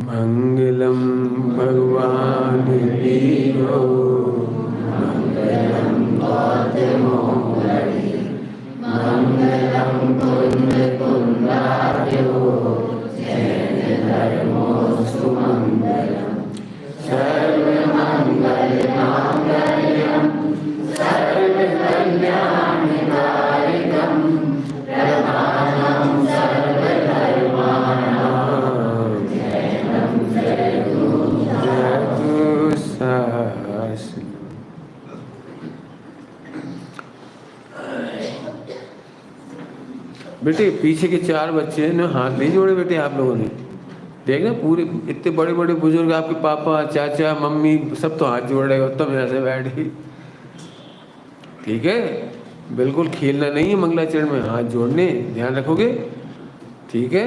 मंगलम भगवान वीरो मंगलम गौतमोहरि मंगलम पुण्य पुण्डार्यो जैन धर्मो सुमंगलम सर्वमंगल मांगल्यम सर्वकल्याणकारिकम प्रधानम सर्वधर्माणां बेटे। पीछे के 4 बच्चे ने हाथ नहीं जोड़े बेटे आप लोगों ने। देखना पूरे इतने बड़े बड़े बुजुर्ग आपके पापा चाचा मम्मी सब तो हाथ जोड़ रहे हो, तुम ऐसे बैठे। ठीक है, बिल्कुल खेलना नहीं है मंगलाचरण में, हाथ जोड़ने, ध्यान रखोगे। ठीक है,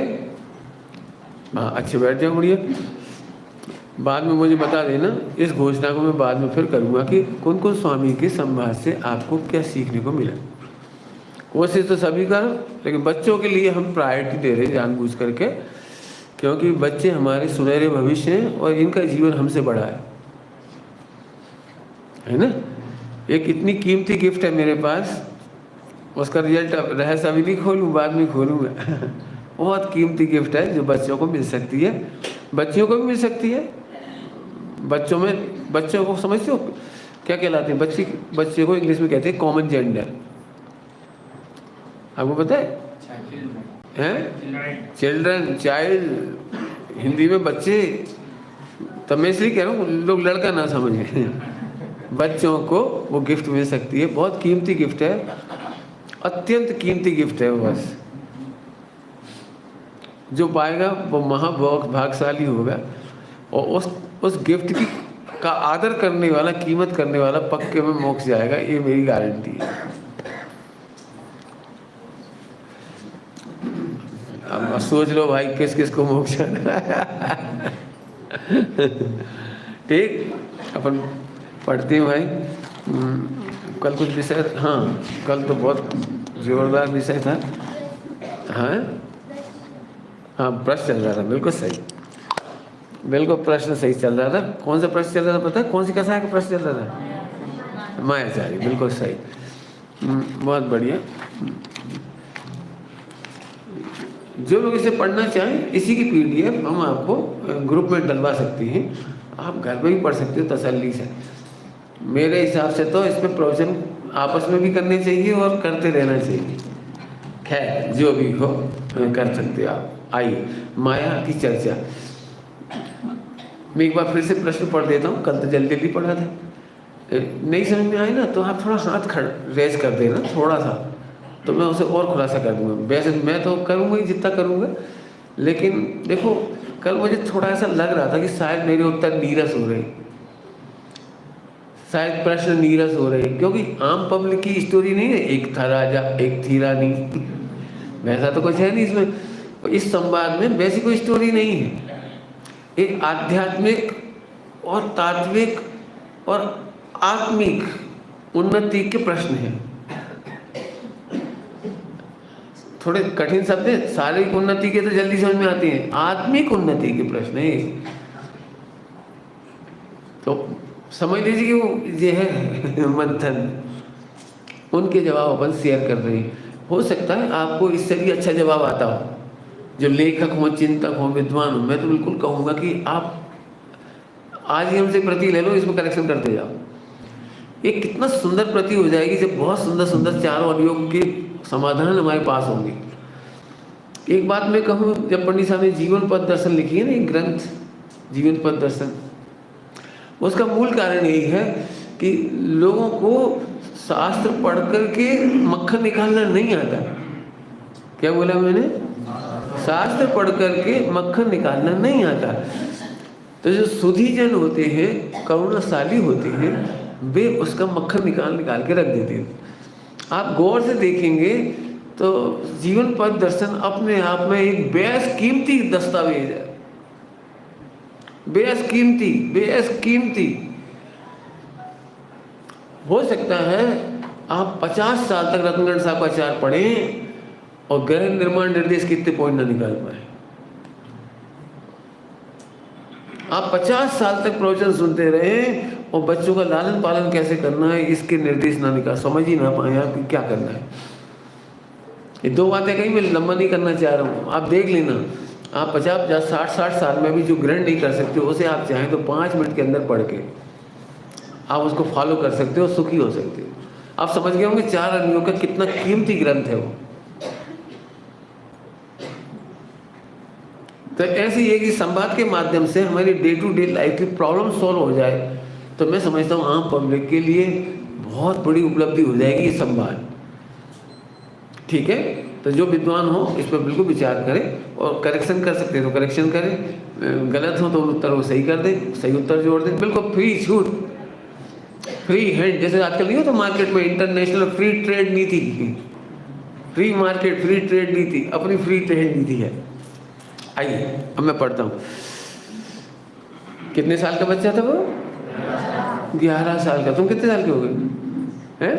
हाँ अच्छे बैठ जाओ, बढ़िया। बाद में मुझे बता देना, इस घोषणा को मैं बाद में फिर करूँगा कि कौन कौन स्वामी के संवाद से आपको क्या सीखने को मिला। कोशिश तो सभी करो, लेकिन बच्चों के लिए हम प्रायोरिटी दे रहे हैं जानबूझ करके, क्योंकि बच्चे हमारे सुनहरे भविष्य हैं और इनका जीवन हमसे बड़ा है ना। एक इतनी कीमती गिफ्ट है मेरे पास, उसका रिजल्ट रहस्य अभी नहीं खोलूँ, बाद में खोलूँगा। बहुत कीमती गिफ्ट है जो बच्चों को मिल सकती है, बच्चियों को भी मिल सकती है। बच्चों को समझते हो क्या कहलाते हैं? बच्चे को इंग्लिश में कहते हैं कॉमन जेंडर। आपको पता है चिल्ड्रन, चाइल्ड, हिंदी में बच्चे। तब मैं इसलिए कह रहा हूँ लोग लड़का ना समझें। बच्चों को वो गिफ्ट मिल सकती है, बहुत कीमती गिफ्ट है, अत्यंत कीमती गिफ्ट है। वो बस जो पाएगा वो महाभाग्यशाली होगा, और उस गिफ्ट की का आदर करने वाला, कीमत करने वाला पक्के में मोक्ष जाएगा, ये मेरी गारंटी है। अब सोच लो भाई किस किस को मोक्ष जाना है। ठीक, अपन पढ़ते हैं भाई। कल कुछ विषय, हाँ कल तो बहुत जोरदार विषय था। हाँ प्रश्न चल रहा था, बिल्कुल सही, बिल्कुल प्रश्न सही चल रहा था। कौन सा प्रश्न चल रहा था पता है? कौन सी कथा का प्रश्न चल रहा था? मायाचारी, बिल्कुल सही, बहुत बढ़िया। जो लोग इसे पढ़ना चाहें, इसी की PDF हम आपको ग्रुप में डलवा सकते हैं, आप घर में भी पढ़ सकते हो तसल्ली से। मेरे हिसाब से तो इसमें प्रवचन आपस में भी करने चाहिए और करते रहना चाहिए। खैर जो भी हो कर सकते हो आप। आइए माया की चर्चा। मैं एक बार फिर से प्रश्न पढ़ देता हूँ, कल तो जल्दी जल्दी पढ़ा था। नहीं समझ में आए ना तो आप थोड़ा हाथ रेज कर देना थोड़ा सा, तो मैं उसे और खुलासा कर दूंगा। वैसे मैं तो करूँगा ही जितना करूँगा, लेकिन देखो कल मुझे थोड़ा ऐसा लग रहा था कि शायद मेरे उत्तर नीरस हो रहे, शायद प्रश्न नीरस हो रहे, क्योंकि आम पब्लिक की स्टोरी नहीं है, एक था राजा एक थी रानी, वैसा तो कुछ है नहीं इसमें। इस संवाद में वैसी कोई स्टोरी नहीं है। एक आध्यात्मिक और तात्विक और आत्मिक उन्नति के प्रश्न हैं। थोड़े कठिन शब्द हैं, शारीरिक उन्नति के तो जल्दी समझ में आते हैं, आत्मिक उन्नति के प्रश्न है। तो समझ लीजिए कि वो ये है मंथन, उनके जवाब अपन शेयर कर रहे हैं। हो सकता है आपको इससे भी अच्छा जवाब आता हो, जो लेखक हो, चिंतक हो, विद्वान हो। मैं तो बिल्कुल कहूँगा कि आप आज ही हमसे प्रति ले लो, इसमें करेक्शन करते जाओ। ये कितना सुंदर प्रति हो जाएगी जब बहुत सुंदर सुंदर चारों अवयोग के समाधान हमारे पास होंगे। एक बात मैं कहूँ, जब पंडित साहब ने जीवन पथ दर्शन लिखी है ना, एक ग्रंथ, जीवन पथ दर्शन। उसका मूल कारण यही है कि लोगों को शास्त्र पढ़ करके मक्खन निकालना नहीं आता। क्या बोला मैंने? शास्त्र पढ़ करके मक्खन निकालना नहीं आता। तो जो सुधीजन होते हैं, करुणाशाली होते हैं, वे उसका मक्खन निकाल के रख देते हैं। आप गौर से देखेंगे तो जीवन पथ दर्शन अपने आप में एक बेशकीमती दस्तावेज है। बेशकीमती। हो सकता है आप 50 साल तक रत्नगढ़ साहब का चार पढ़ें और गृह निर्माण निर्देश के इतने पॉइंट ना निकाल पाए। आप 50 साल तक प्रवचन सुनते रहे और बच्चों का लालन पालन कैसे करना है इसके निर्देश ना निकाल, समझ ही ना पाए आप क्या करना है। ये दो बातें कहीं मैं लंबा नहीं करना चाह रहा हूँ, आप देख लेना। आप 50-60 साल में भी जो ग्रहण नहीं कर सकते उसे आप चाहें तो 5 मिनट के अंदर पढ़ के आप उसको फॉलो कर सकते हो, सुखी हो सकते हो। आप समझ गए होंगे चार अग्नियों का कितना कीमती ग्रंथ है वो। तो ऐसे ये कि संवाद के माध्यम से हमारी डे टू डे लाइफ की प्रॉब्लम सॉल्व हो जाए तो मैं समझता हूँ आम पब्लिक के लिए बहुत बड़ी उपलब्धि हो जाएगी ये संवाद। ठीक है, तो जो विद्वान हो इस पर बिल्कुल विचार करें और करेक्शन कर सकते हैं तो करेक्शन करें, गलत हो तो उत्तर वो सही कर दें, सही उत्तर जोड़ दें, बिल्कुल फ्री छूट, फ्री हैंड। जैसे आजकल नहीं हो तो मार्केट में इंटरनेशनल फ्री ट्रेड नीति, फ्री मार्केट फ्री ट्रेड नीति, अपनी फ्री ट्रेड नीति है। आइए अब मैं पढ़ता हूँ। कितने साल का बच्चा था वो? 11 साल का। तुम कितने साल के हो गए हैं?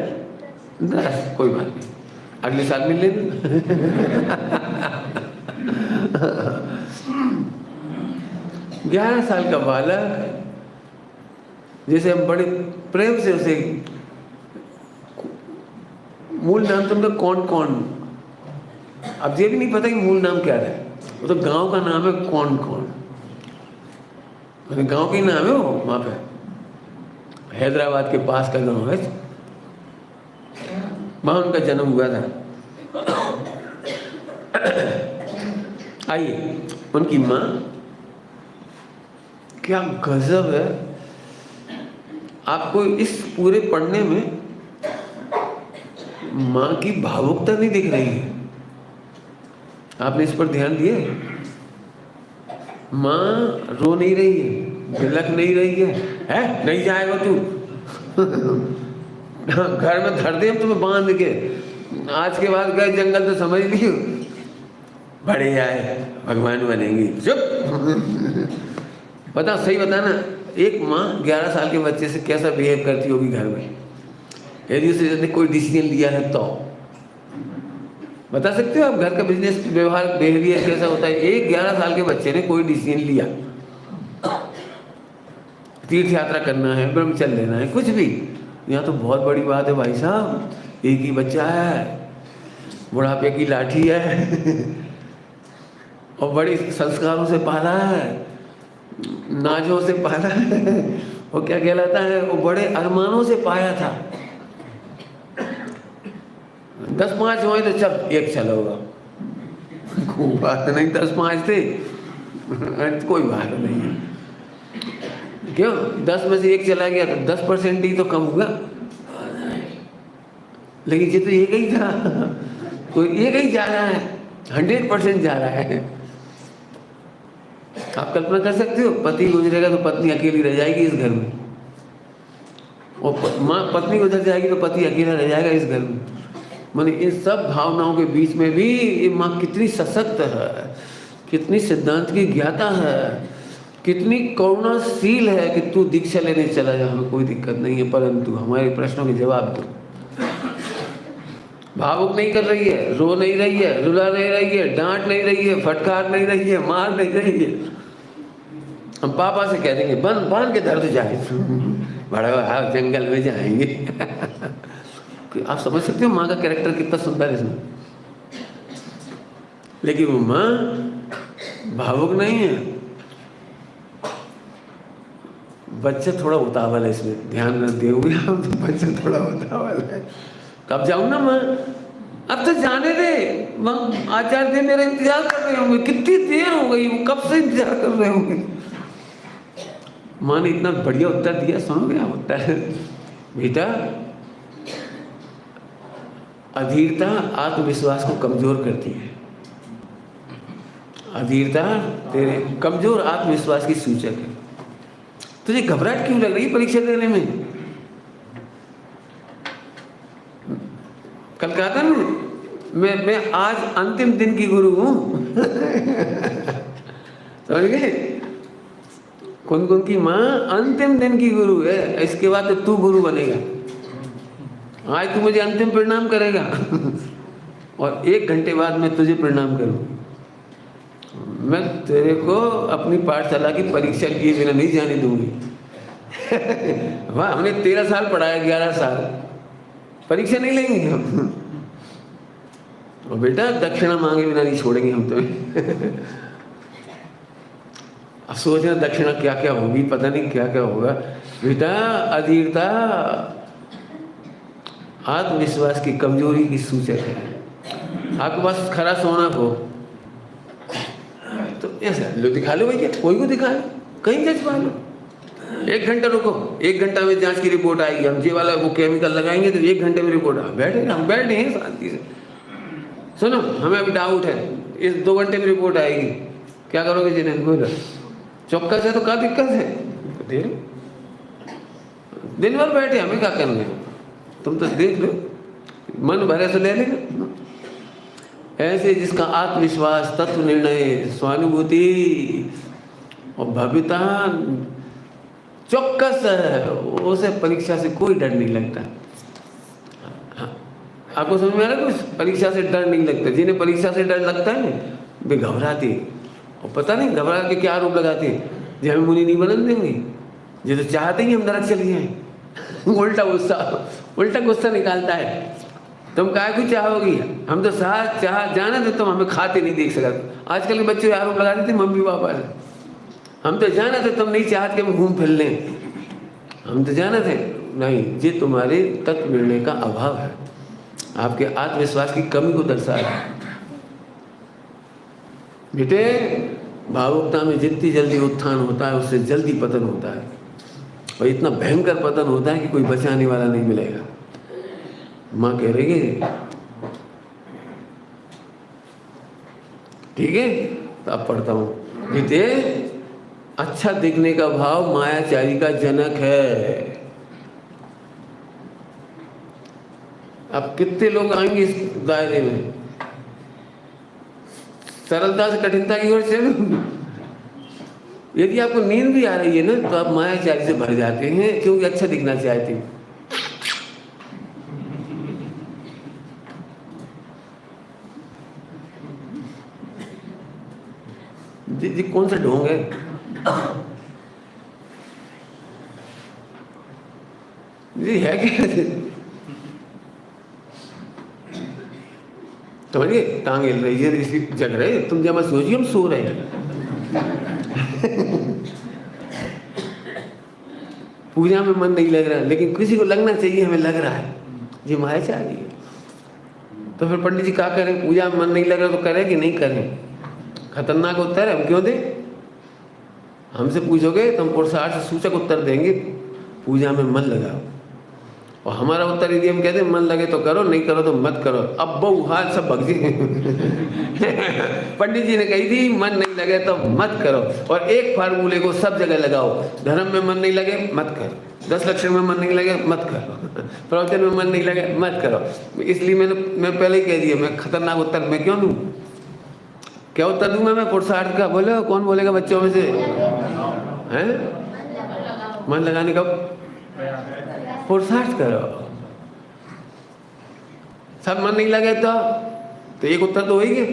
10। कोई बात नहीं, अगले साल मिल लेना। 11 साल का बालक, जैसे हम बड़े प्रेम से उसे, मूल नाम तुमका कौन कौन, अब ये भी नहीं पता कि मूल नाम क्या है। वो तो गांव का नाम है कौन कौन, गांव का नाम है वो, वहाँ पे हैदराबाद के पास का गांव है, वहाँ उनका जन्म हुआ था। आइए, उनकी माँ, क्या गजब है। आपको इस पूरे पढ़ने में माँ की भावुकता नहीं दिख रही है, आपने इस पर ध्यान दिए? माँ रो नहीं रही है, बिलख नहीं रही है? नहीं जाएगा तू। घर में धर दे हम तुम्हें बांध के, आज के बाद गए जंगल तो समझ लियो बड़े आए भगवान बनेंगे। चुप। बता, सही बता ना, एक माँ 11 साल के बच्चे से कैसा बिहेव करती होगी घर में, यदि उसने कोई डिसीजन लिया है तो? बता सकते हो आप घर का बिजनेस व्यवहार बिहेवियर कैसा होता है? एक 11 साल के बच्चे ने कोई डिसीजन लिया, तीर्थ यात्रा करना है, ब्रह्मचर्य लेना है, कुछ भी, यहाँ तो बहुत बड़ी बात है भाई साहब। एक ही बच्चा है, बुढ़ापे की लाठी है और बड़े संस्कारों से पाला है, नाजों से पाला है, वो क्या कहलाता है, वो बड़े अरमानों से पाया था। 10-5 हुए तो चल एक चला होगा, कोई बात नहीं, 10-5 थे कोई बात नहीं है। क्यों 10 में से एक चला गया तो 10% ही तो कम हुआ, लेकिन ये तो एक ही था, कोई एक ही जा रहा है, 100% जा रहा है। आप कल्पना कर सकते हो, पति गुजरेगा तो पत्नी अकेली रह जाएगी इस घर में, और माँ पत्नी गुजर जाएगी तो पति अकेला रह जाएगा इस घर में। माने इन सब भावनाओं के बीच में भी ये माँ कितनी सशक्त है, कितनी सिद्धांत की ज्ञाता है, कितनी करुणाशील है कि तू दीक्षा लेने चला जा, हमें कोई दिक्कत नहीं है, परंतु हमारे प्रश्नों के जवाब दो। भावुक नहीं कर रही है, रो नहीं रही है, रुला नहीं रही है, डांट नहीं रही है, फटकार नहीं रही है, मार नहीं रही है। हम पापा से कह देंगे बांध के दर्द जाए, बड़ा जंगल में जाएंगे। आप समझ सकते हो माँ का कैरेक्टर कितना सुंदर है इसमें। लेकिन वो माँ भावुक नहीं है, बच्चा थोड़ा उतावल है, इसमें ध्यान न दोगे आप तो बच्चा थोड़ा उतावल है। कब जाऊँ ना माँ, अब तो जाने दे, आचार्य जी मेरा इंतजार कर रहे होंगे, कितनी देर हो गई, वो कब से इंतजार कर रहे होंगे। माँ ने इतना बढ़िया उत्तर दिया, सुनोगे आप उत्तर? बेटा, अधीरता आत्मविश्वास को कमजोर करती है। अधीरता तेरे कमजोर आत्मविश्वास की सूचक है। तुझे घबराहट क्यों लग रही है परीक्षा देने में? कल कहा था ना, मैं आज अंतिम दिन की गुरु हूं। समझ गए? कुन की माँ अंतिम दिन की गुरु है, इसके बाद तो तू गुरु बनेगा। आज तू मुझे अंतिम प्रणाम करेगा और 1 घंटे बाद मैं तुझे प्रणाम करूं। मैं तेरे को अपनी पाठशाला की परीक्षा किए बिना नहीं जाने दूंगी। वाह, हमने 13 साल पढ़ाया, 11 साल, परीक्षा नहीं लेंगे हम। और बेटा दक्षिणा मांगे बिना नहीं छोड़ेंगे हम तुम्हें। अब सोच रहे दक्षिणा क्या क्या होगी, पता नहीं क्या क्या होगा। बेटा, अधीरता आत्मविश्वास की कमजोरी की सूचक है। आपके पास खरा सोना हो तो ऐसा लो, दिखा लो भैया, कोई को दिखा लो, कहीं जजवा लो। 1 घंटा रुको, 1 घंटा में जांच की रिपोर्ट आएगी। हम ये वाला वो केमिकल लगाएंगे तो 1 घंटे में रिपोर्ट आ बैठेगा। हम बैठे हैं शांति से। सुनो, हमें अभी डाउट है, इस 2 घंटे में रिपोर्ट आएगी, क्या करोगे? जिन्हें बोलो चौकस है तो क्या दिक्कत है? दिन भर बैठे, हमें क्या करना है? तुम तो देख लो, मन भरे से ले लेना। ऐसे जिसका आत्मविश्वास, तत्व निर्णय, स्वानुभूति और भव्यता चौकस है, उसे परीक्षा से कोई डर नहीं लगता। आपको समझ में आ रहा है? कुछ परीक्षा से डर नहीं लगता। जिन्हें परीक्षा से डर लगता है वे घबराते, और पता नहीं घबरा के क्या आरोप लगाते, जो हमें मुनि नहीं बनने देंगे, ये तो चाहते ही हम नरक चले जाएं। उल्टा गुस्सा निकालता है। तुम काहे को चाहोगी? हम तो जाना थे, तुम हमें खाते नहीं देख सकते। आजकल के बच्चे आरोप लगा देते मम्मी पापा से, हम तो जाना थे तुम नहीं चाहते हम घूम फिर लें। हम तो जाना थे नहीं, ये तुम्हारे तत्व निर्णय का अभाव है, आपके आत्मविश्वास की कमी को दर्शा रहा है। बेटे, भावुकता में जितनी जल्दी उत्थान होता है उससे जल्दी पतन होता है, और इतना भयंकर पतन होता है कि कोई बचाने वाला नहीं मिलेगा। माँ कह रही है, ठीक है? तो अब पढ़ता हूँ। बेटे, अच्छा दिखने का भाव मायाचारी का जनक है। अब कितने लोग आएंगे इस दायरे में? सरलता से कठिनता की ओर चलो। यदि आपको नींद भी आ रही है ना, तो आप मायाचारी से भर जाते हैं, क्योंकि अच्छा दिखना चाहते हैं। जी कौन सा ढोंग है? जी है क्या? समझिए, टांग हिल रही है, इसी जग रहे, तुम जब मत सोचिए हम सो रहे हैं। पूजा में मन नहीं लग रहा, लेकिन किसी को लगना चाहिए हमें लग रहा है, ये मायाचारी है। तो फिर पंडित जी क्या करें? पूजा में मन नहीं लग रहा तो करें कि नहीं करें? खतरनाक उत्तर है, हम क्यों दें? हमसे पूछोगे तो हम पुरुषार्थ से सूचक उत्तर देंगे, पूजा में मन लगाओ। और हमारा उत्तर यदि हम कहते हैं मन लगे तो करो, नहीं करो तो मत करो, अब बहु हाल सब भग जाए। पंडित जी ने कही थी मन नहीं लगे तो मत करो, और एक फार्मूले को सब जगह लगाओ। धर्म में मन नहीं लगे मत करो, 10 लक्षण में मन नहीं लगे मत करो, प्रवचन में मन नहीं लगे मत करो। इसलिए मैं पहले ही कह दिया, मैं खतरनाक उत्तर मैं क्यों दूँ? क्या उत्तर दूंगा मैं पुरुषार्थ का? बोले कौन बोलेगा बच्चों में से? हैं? मन लगाने का पुरुषार्थ करो। सब मन नहीं लगे तो एक उत्तर तो होगी।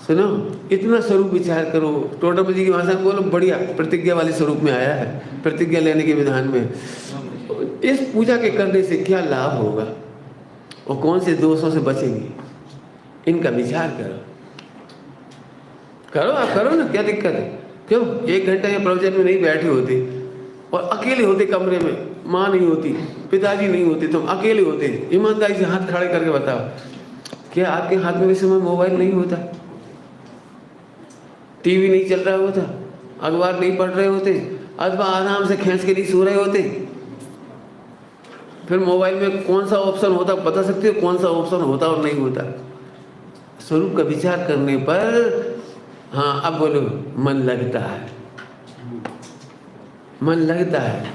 सुनो, इतना स्वरूप विचार करो। टोटम जी की भाषा में बोलो, बढ़िया प्रतिज्ञा वाले स्वरूप में आया है, प्रतिज्ञा लेने के विधान में। इस पूजा के करने से क्या लाभ होगा और कौन से दोषों से बचेंगे, इनका विचार करो। करो, आप करो ना, क्या दिक्कत है? क्यों 1 घंटे या प्रवचन में नहीं बैठे होते और अकेले होते कमरे में, माँ नहीं होती, पिताजी नहीं होते, तुम अकेले होते, ईमानदारी से हाथ खड़े करके बताओ, क्या आपके हाथ में इस समय मोबाइल नहीं होता, टीवी नहीं चल रहा होता, अखबार नहीं पढ़ रहे होते, अथवा आराम से खींच के नहीं सो रहे होते। फिर मोबाइल में कौन सा ऑप्शन होता बता सकते हो, कौन सा ऑप्शन होता और नहीं होता? स्वरूप का विचार करने पर हाँ अब बोलो, मन लगता है, मन लगता है,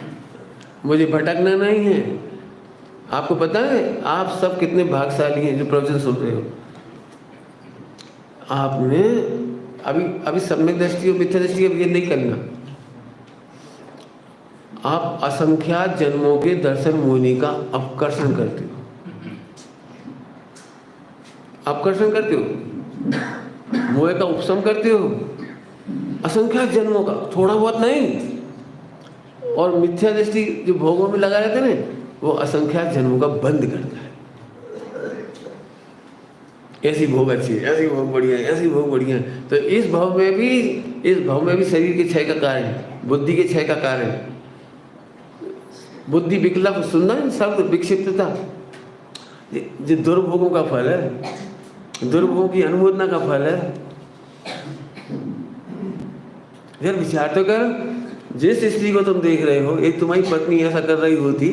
मुझे भटकना नहीं है। आपको पता है आप सब कितने भाग्यशाली हैं जो प्रवचन सुन रहे हो। आपने अभी सम्यक दृष्टि और मिथ्या दृष्टि ये नहीं करना। आप असंख्यात जन्मों के दर्शन मोहिनी का अपकर्षण करते हो, अपकर्षण करते हो, मोह का उपशम करते हो, असंख्यात जन्मों का, थोड़ा बहुत नहीं। और मिथ्या दृष्टि जो भोगों में लगा रहते ना, वो असंख्यात जन्मों का बंद करता है। ऐसी भोग अच्छी है, ऐसी भोग बढ़िया है, ऐसी भोग बढ़िया है। तो इस भाव में भी शरीर के क्षय का कारण, बुद्धि के क्षय का कारण, बुद्धि विकल्प सुनना शब्द विक्षिप्तता, ये दुर्भोगों का फल है, दुर्भोगों की अनुमोदना का फल है। यार विचार तो कर, जिस स्त्री को तुम देख रहे हो, एक तुम्हारी पत्नी ऐसा कर रही होती,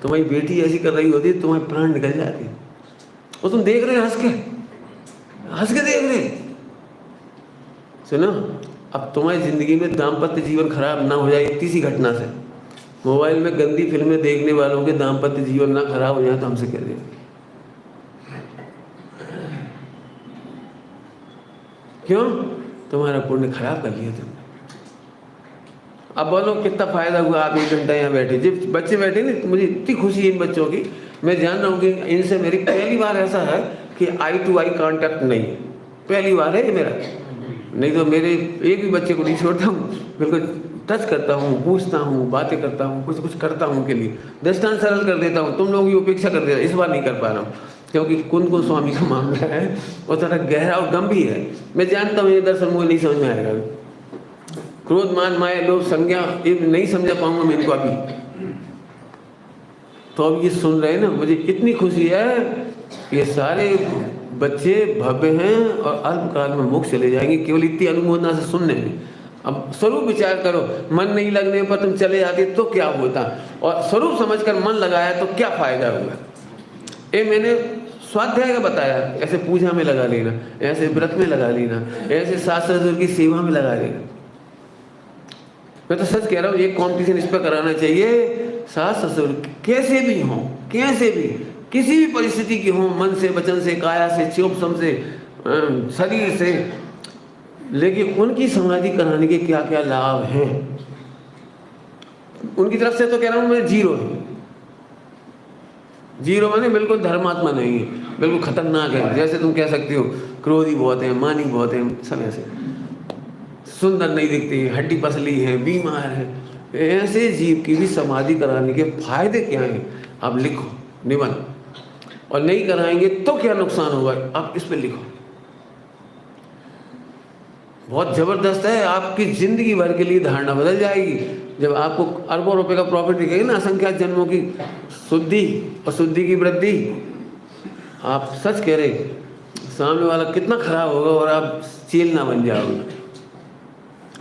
तुम्हारी बेटी ऐसी कर रही होती, तुम्हारे प्राण निकल जाते। और तुम देख रहे हंस के देख रहे। सुनो, अब तुम्हारी जिंदगी में दाम्पत्य जीवन खराब ना हो जाए इतनी सी घटना से, मोबाइल में गंदी फिल्में देखने वालों के दाम्पत्य जीवन ना खराब हो जाए तो हमसे कह दे। क्यों? तुम्हारा पुण्य खराब कर लिया तुमने। अब बोलो कितना फायदा हुआ आप 1 घंटा यहाँ बैठे, जब बच्चे बैठे ना, तो मुझे इतनी खुशी है इन बच्चों की। मैं जान रहा हूँ कि इनसे मेरी पहली बार ऐसा है कि आई टू आई कांटेक्ट नहीं है, पहली बार है ये मेरा। नहीं तो मेरे एक भी बच्चे को नहीं छोड़ता हूँ, बिल्कुल टच करता हूँ, पूछता हूँ, बातें करता हूँ, कुछ करता हूँ उनके लिए, दृष्टांत सरल कर देता हूँ। तुम लोगों की उपेक्षा कर देता, इस बार नहीं कर पा रहा हूँ क्योंकि कुंद को स्वामी का मामला है और थोड़ा गहरा और गंभीर है। मैं जानता हूँ ये दर्शन मुझे नहीं समझ में आएगा। क्रोध मान माया लोभ संज्ञा ये नहीं समझा पाऊंगा मैं इनको अभी। तो अब ये सुन रहे हैं ना, मुझे इतनी खुशी है, ये सारे बच्चे भव्य हैं और अल्पकाल में मोक्ष चले जाएंगे केवल इतनी अनुमोदना से सुनने में। अब स्वरूप विचार करो, मन नहीं लगने पर तुम चले जाते तो क्या होता, और स्वरूप समझकर मन लगाया तो क्या फायदा हुआ। ये मैंने स्वाध्याय का बताया, ऐसे पूजा में लगा लेना, ऐसे व्रत में लगा लेना, ऐसे सास ससुर की सेवा में लगा लेना। मैं तो सच कह रहा हूँ, एक कॉम्पिटिशन इस पर कराना चाहिए। सास ससुर कैसे भी हों, कैसे भी किसी भी परिस्थिति की हों, मन से वचन से काया से चोपसम से शरीर से, लेकिन उनकी समाधि कराने के क्या क्या लाभ हैं उनकी तरफ से। तो कह रहा हूँ मैं जीरो है, जीरो माने बिल्कुल धर्मात्मा नहीं है, बिल्कुल खतरनाक है। जैसे तुम कह सकते हो क्रोधी बहुत है, मानी बहुत है, सब ऐसे सुंदर नहीं दिखती है, हड्डी पसली है, बीमार है। ऐसे जीव की भी समाधि कराने के फायदे क्या हैं आप लिखो निबंध। और नहीं कराएंगे तो क्या नुकसान होगा आप इस पे लिखो। बहुत जबरदस्त है, आपकी जिंदगी भर के लिए धारणा बदल जाएगी। जब आपको अरबों रुपए का प्रॉफिट दिखेगा ना, असंख्यात जन्मों की शुद्धि और शुद्धि की वृद्धि, आप सच कह रहे सामने वाला कितना खराब होगा और आप चेल ना बन जाओगे,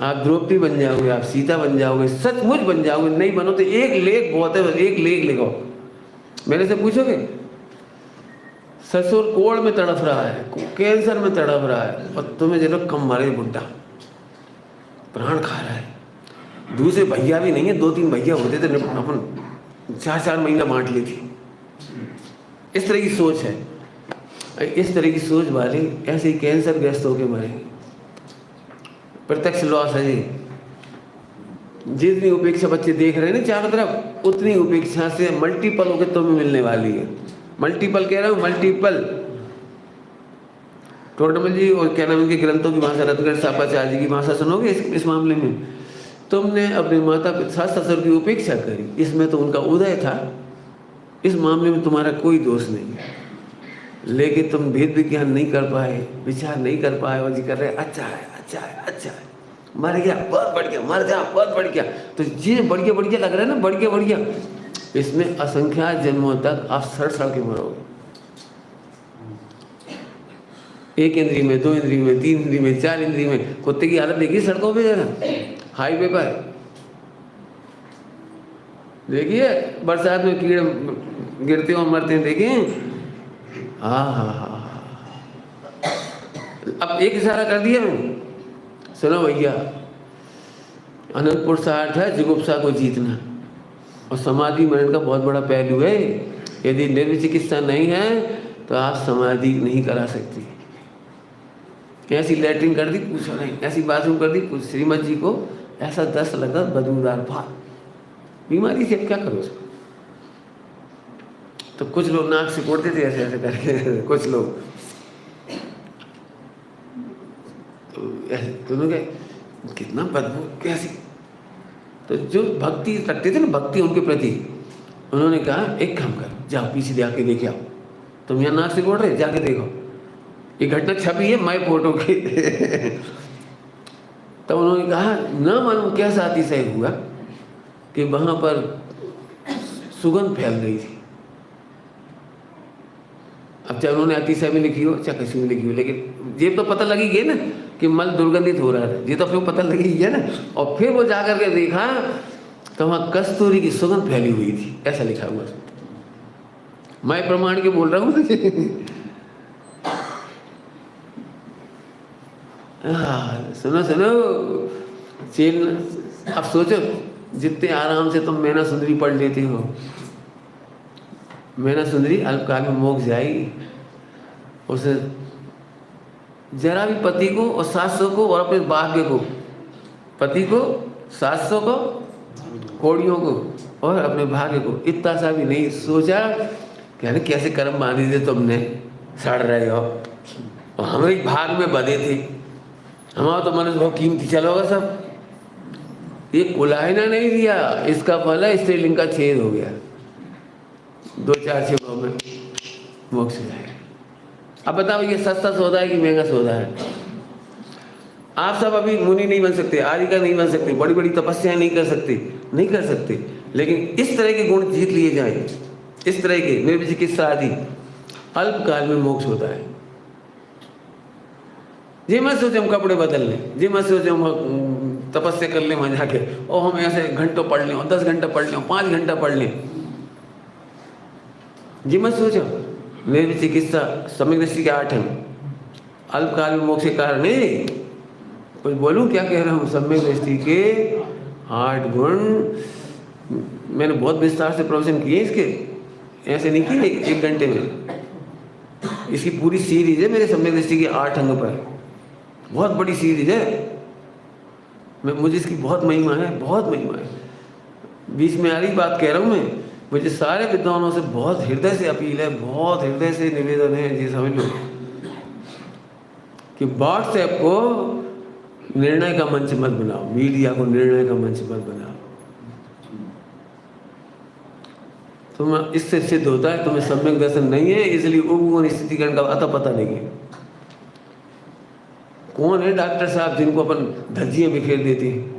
आप द्रौपदी बन जाओगे, आप सीता बन जाओगे, सचमुच बन जाओगे। नहीं बनो तो एक लेख बहुत है, एक लेख लिखो। मेरे से पूछोगे ससुर कोड़ में तड़फ रहा है, कैंसर में तड़फ रहा है, और तुम्हें जरूर कम मारे बुड्ढा प्राण खा रहा है। दूसरे भैया भी नहीं है, 2-3 भैया होते थे, अपन 4-4 महीना बांट ली थी। इस तरह की सोच है, इस तरह की सोच वाले ऐसे ही कैंसर ग्रस्त होकर मरेंगे। प्रत्यक्ष लॉस है जी। जितनी उपेक्षा बच्चे देख रहे हैं ना चारों तरफ, उतनी उपेक्षा से मल्टीपल होकर तुम्हें मिलने वाली है। मल्टीपल कह रहा हूँ, मल्टीपल। टोटमल जी और क्या नाम इनके ग्रंथों की भाषा, रत्नगढ़ सापाचार्य जी की भाषा सुनोगे इस मामले में। तुमने अपने माता पिता सास ससुर की उपेक्षा करी, इसमें तो उनका उदय था, इस मामले में तुम्हारा कोई दोष नहीं है। लेकिन तुम भेद विज्ञान नहीं कर पाए, विचार नहीं कर पाए, और जी कर रहे अच्छा है, अच्छा है, अच्छा है, मर गया बहुत बढ़िया, मर गया बहुत बढ़िया। तो ये बढ़िया बढ़िया लग रहा है ना, बढ़िया बढ़िया, इसमें असंख्यात जन्मों तक आप सड़ के मरोगे। 1 इंद्री में, 2 इंद्री में, 3 इंद्री में, 4 इंद्री में। कुत्ते की हालत देखिए सड़कों पे जरा, हाईवे पर देखिए बरसात में कीड़े गिरते और मरते हैं, देखिए। हाँ। अब एक इशारा कर दिया मैं, सुनो भैया, अनंत पुरुषार्थ है जुगुप्सा को जीतना, और समाधि मरण का बहुत बड़ा पहलू है। यदि निर्विचिकित्सा नहीं है तो आप समाधि नहीं करा सकती। ऐसी लैट्रिन कर दी पूछो नहीं, ऐसी बाथरूम कर दी पूछ। श्रीमद जी को ऐसा दस्त लगा, बदबूदार भात, बीमारी से क्या करो उसको। तो कुछ लोग नाक से कोड़ते थे ऐसे ऐसे करके, कुछ लोग तो उन्होंने कहा कितना बदबू कैसी। तो जो भक्ति रखते थे ना, भक्ति उनके प्रति, उन्होंने कहा एक काम कर, जाओ पीछे जाके देखे आओ, तुम यहाँ नाक से कोड़ रहे, जाके देखो, ये घटना छपी है मैं फोटो की। तब उन्होंने कहा ना मालूम क्या साथी से हुआ कि वहाँ पर सुगंध फैल रही थी। अब चाहे उन्होंने अतिशय में लिखी हो चाहे किसी में लिखी हो, लेकिन ये तो पता लगी गई ना कि मल दुर्गंधित हो रहा है, ये तो फिर पता लगी है ना। और फिर वो जाकर के देखा तो वहाँ कस्तूरी की सुगंध फैली हुई थी, ऐसा लिखा हुआ। मैं प्रमाण के बोल रहा हूँ। सुनो चेल, अब सोचो जितने आराम से तुम मैना सुंदरी पढ़ लेते हो, मैना सुंदरी अल्पकाल में मोक्ष जाएगी। उसे जरा भी पति को और सासों को और अपने भाग्य को, पति को, सासों को, कोड़ियों को और अपने भाग्य को इतना सा भी नहीं सोचा कि अरे कैसे कर्म बांधी थे तुमने, सड़ रहे हो। और हमारे भाग में बधे थे, हमारा तो मनुष्य बहुत कीमती चला होगा सब। ये कुलायना नहीं दिया, इसका फल है स्त्रीलिंग का छेद हो गया, 2-4 छेदों में मोक्ष जाएगा। अब बताओ ये सस्ता सौदा है कि महंगा सौदा है? आप सब अभी मुनि नहीं बन सकते, आर्यिका नहीं बन सकते, बड़ी बड़ी तपस्याएं नहीं कर सकते, लेकिन इस तरह के गुण जीत लिए जाए, इस तरह के निर्विचिकित्सा आदि, अल्पकाल में मोक्ष होता है। ये मत सोचे हम कपड़े बदल लें, ये मत सोचे हम तपस्या कर लें वहाँ जाके, और हम ऐसे घंटों पढ़ लें, 10 घंटा पढ़ लें, 5 घंटा पढ़ लें। ये मत सोचो। निर्विचिकित्सा सम्यक दृष्टि के 8 अंग, अल्पकाल में मोक्ष के कारण नहीं। कुछ बोलूं क्या कह रहा हूँ? सम्यक दृष्टि के 8 गुण मैंने बहुत विस्तार से प्रवचन किए इसके, ऐसे नहीं किए 1 घंटे में। इसकी पूरी सीरीज है मेरे सम्यक दृष्टि के 8 अंग पर, बहुत बड़ी सीरीज है। मुझे इसकी बहुत महिमा है, बहुत महिमा है। बीच में आ रही बात कह रहा हूँ मैं, मुझे सारे विद्वानों से बहुत हृदय से अपील है, बहुत हृदय से निवेदन है, ये समझ लो कि व्हाट्सएप को निर्णय का मंच मत बनाओ, मीडिया को निर्णय का मंच मत बनाओ। तुम इससे सिद्ध होता है तुम्हें सम्यक दर्शन नहीं है, इसलिए उपगुण स्थितिकरण का अता पता नहीं है। कौन है डॉक्टर साहब जिनको अपन धज्जियां बिखेर देते हैं?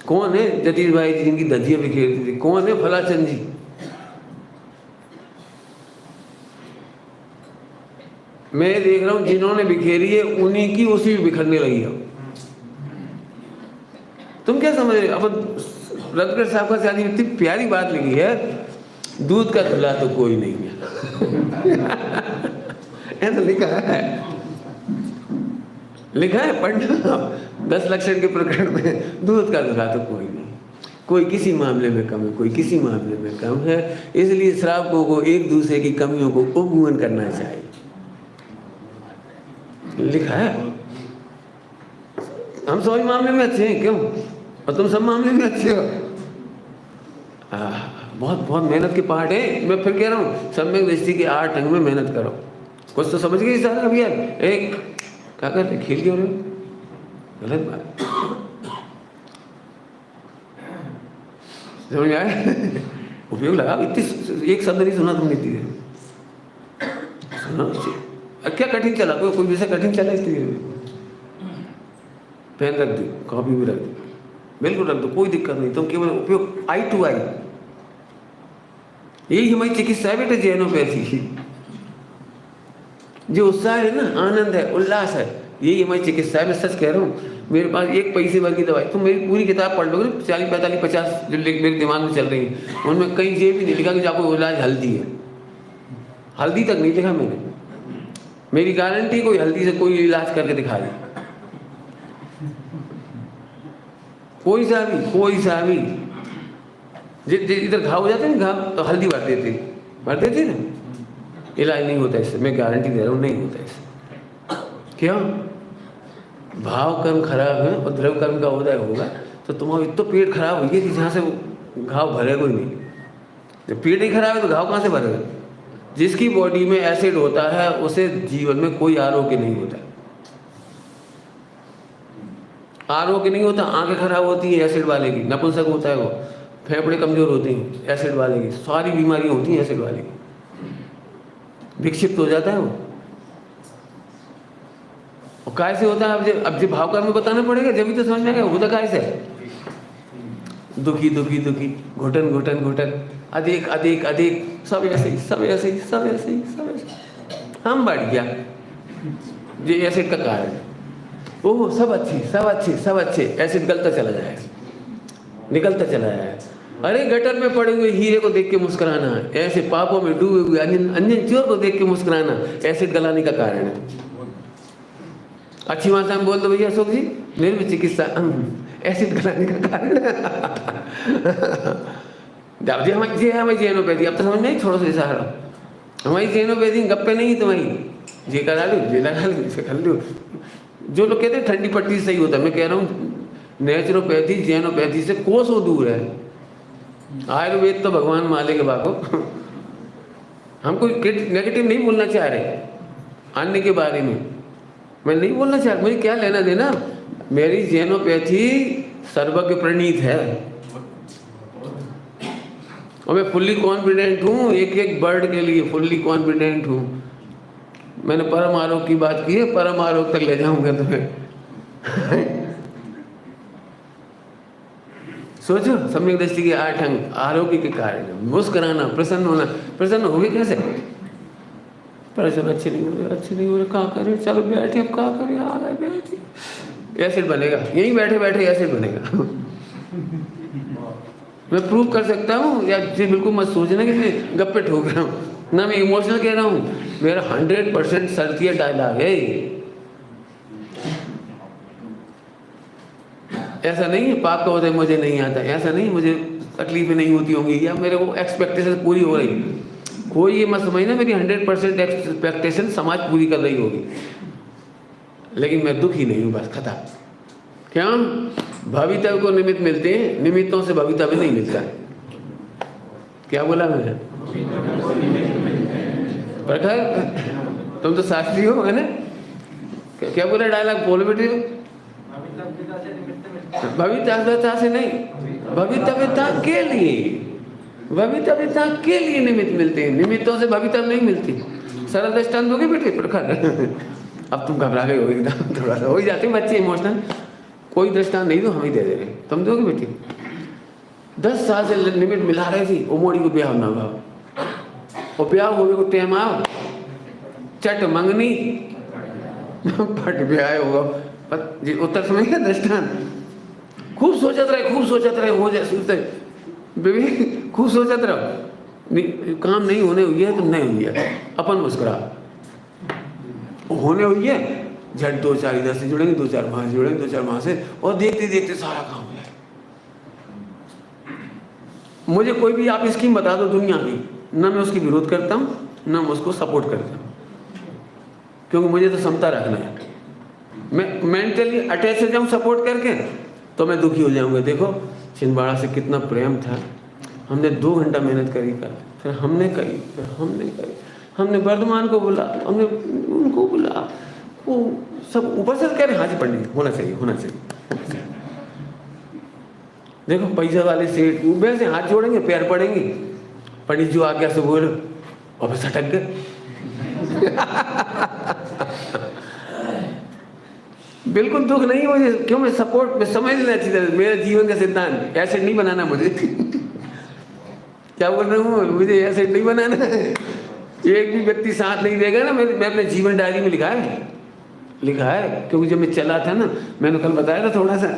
कौन है जतीश भाई जी जिनकी धज्जियां बिखेर देती? कौन है फलाचंद जी? मैं देख रहा हूं जिन्होंने बिखेरी है उन्हीं की उसी भी बिखरने लगी है। तुम क्या समझ रहे हो? अब रतगढ़ साहब का शादी इतनी प्यारी बात लिखी है, दूध का धुला तो कोई नहीं है। ऐसा लिखा है पढ़ना 10 लक्षण के प्रकरण में, दूध का धुला तो कोई नहीं, कोई किसी मामले में कम है, कोई किसी मामले में कम है। इसलिए श्रावकों को एक दूसरे की कमियों को उपगमन करना चाहिए, लिखा है। हम सभी मामले में अच्छे हैं क्यों, और तुम सब मामले में अच्छे हो। बहुत बहुत मेहनत के पार्ट है। मैं फिर कह रहा हूँ सम्यक दृष्टि के 8 अंग में मेहनत करो। कुछ तो समझ गए सारा अभी यार। एक क्या कर रहे, खेल क्यों रहे हो? गलत बात समझ आए? उपयोग लगा, इतनी एक शब्द नहीं सुना तुमने इतनी देर सुना। क्या कठिन चला? कोई विषय कठिन चला इतनी देर? पेन रख दी, कॉपी भी रख दी, बिल्कुल रख दो, कोई दिक्कत नहीं। तुम केवल उपयोग आई टू आई, यही हमारी चिकित्सा है बेटे, जैनोपैथी। जो उत्साह है ना, आनंद है, उल्लास है, यही हमारी चिकित्सा है। मैं सच कह रहा हूँ, मेरे पास एक पैसे भर की दवाई, तुम मेरी पूरी किताब पढ़ लोगे 40, 45, 50 जो मेरे दिमाग में चल रही है, उनमें कहीं ये भी नहीं लिखा कि आपको इलाज हल्दी है। हल्दी तक नहीं लिखा मैंने। मेरी गारंटी कोई हल्दी से कोई इलाज करके दिखा दे, कोई सा भी। इधर घाव हो जाते हैं ना, घाव तो हल्दी भर देते ना, इलाज नहीं होता इससे। मैं गारंटी दे रहा हूँ, नहीं होता इससे। क्यों? भाव कर्म खराब है और द्रव्य कर्म का उदय होगा तो तुम्हारा इतना पेट खराब हो गया कि जहाँ से वो घाव भरेगा ही नहीं। जब पेट ही खराब है तो घाव कहाँ से भरेगा? जिसकी बॉडी में एसिड होता है उसे जीवन में कोई आरोग्य नहीं होता। आरोग्य नहीं होता, आंखें खराब होती है एसिड वाले की, नपुंसक होता है वो, फेफड़े कमजोर होते हैं एसिड वाले की, सारी बीमारियां होती हैं एसिड वाले की, विक्षिप्त हो जाता है वो। और कैसे होता है? अब जो भाव कर्म में बताना पड़ेगा, जब भी तो समझ में आएगा होता कैसे। दुखी, घुटन, अधिक, सब ऐसे ही। हम बढ़ गया, ये एसिड का कारण है। ओह सब अच्छे, एसिड निकलता चला जाए। अरे गटर में पड़े हुए हीरे को देख के मुस्कुराना, ऐसे पापों में डूबे हुए अन्य चोर को देख के मुस्कुराना एसिड गलाने का कारण है। अच्छी भाषा में बोल दो भैया अशोक जी, मेरे में चिकित्सा एसिड गलाने का कारण है। हमारी जेनोपैथी अब तो समझ नहीं, थोड़ा सा सहारा हमारी जेनोपैथी गप्पे नहीं तुम्हारी, जे करा लो। जो लोग कहते हैं ठंडी पट्टी से सही होता है, मैं कह रहा हूँ नेचुरोपैथी जेनोपैथी से कोसों दूर है। आयुर्वेद तो भगवान माले के बाको। हम कोई नेगेटिव नहीं बोलना चाह रहे अन्य के बारे में, मैं नहीं बोलना चाह रहा, मुझे क्या लेना देना। मेरी जेनोपैथी सर्वज्ञ प्रणीत है और मैं फुल्ली कॉन्फिडेंट हूँ, एक वर्ड के लिए फुल्ली कॉन्फिडेंट हूँ। मैंने परम आरोग्य की बात की है, परम आरोग्य तक ले जाऊंगा तुम्हें। सोचो, सम्यक दृष्टि के 8 अंग आरोग्य के कारण। मुस्कुराना, प्रसन्न होना। प्रसन्न हो गए कैसे? प्रसन्न अच्छे नहीं हो रहे, क्या करें, चलो बैठे, अब क्या करें, आ गए बैठे। एसिड बनेगा, यहीं बैठे एसिड बनेगा। मैं प्रूव कर सकता हूँ, या बिल्कुल मत सोचना कि मैं गप्पे ठोक रहा हूँ ना, मैं इमोशनल कह रहा हूँ। मेरा 100% सत्य डायलॉग है। ऐसा नहीं है पाप का उदय मुझे नहीं आता, ऐसा नहीं मुझे तकलीफें नहीं होती होंगी या मेरे को एक्सपेक्टेशन पूरी हो रही। कोई ये मत समझना मेरी 100% एक्सपेक्टेशन समाज पूरी कर रही होगी, लेकिन मैं दुखी नहीं हूँ, बस खत्म। क्या? भवितव्य को निमित्त मिलते हैं, निमित्तों से भवितव्य नहीं मिलता। क्या बोला मैंने? तुम तो शास्त्री हो, है ना? क्या बोला डायलॉग? बोलो बेटे। भवितव्यता से नहीं, भवितव्यता के लिए निमित्त मिलते हैं, निमित्तों से भवितव्य नहीं मिलती। सरल दृष्टांत दोगे बेटे? प्रखर। अब तुम घबरा गए हो एकदम, थोड़ा सा हो ही जाते बच्चे इमोशनल। कोई दृष्टांत नहीं दो, हम ही दे दे रहे, तुम दोगे बेटी? 10 साल से निमित्त मिला रही थी, वो मोड़ी को ब्याह ना भाव, और ब्याह होने को टाइम आओ, चट मंगनी फट ब्याह होगा। उत्तर समझ गया दृष्टांत? खूब सोचत रहे हो जाए, सोचते बेबी खूब सोचत रहो। काम नहीं होने हुई है तो नहीं हुई है, अपन मुस्कुरा। होने हुई है, झट 2-4 इधर से जुड़ेंगे, 2-4 वहां से जुड़ेंगे, 2-4 वहां से, और देखते देखते सारा काम हो जाए। मुझे कोई भी आप स्कीम बता दो दुनिया की, ना मैं उसकी विरोध करता हूँ ना मैं उसको सपोर्ट करता हूँ, क्योंकि मुझे तो समता रखना है। मैं मेंटली अटैच हो जाऊँ सपोर्ट करके तो मैं दुखी हो जाऊंगा। देखो छिंदवाड़ा से कितना प्रेम था, हमने 2 घंटा मेहनत करी, फिर हमने करी, हमने वर्धमान को बोला, हमने उनको बोला, वो सब ऊपर से कह रहे हाँ जी पंडित होना चाहिए। देखो पैसा वाले सेठ वैसे हाथ जोड़ेंगे, पैर पड़ेंगे, पंडित जो आज्ञा से बोलो और फिर सटक गए। बिल्कुल दुख नहीं मुझे, क्यों? मैं सपोर्ट में समझ लेना अच्छी तरह, मेरा जीवन का सिद्धांत एसिड नहीं बनाना मुझे। क्या बोल रहा हूँ? मुझे एसिड नहीं बनाना है। एक भी व्यक्ति साथ नहीं देगा ना, मैं अपने जीवन डायरी में लिखा है, लिखा है, क्योंकि जब मैं चला था ना, मैंने कल बताया था थोड़ा सा,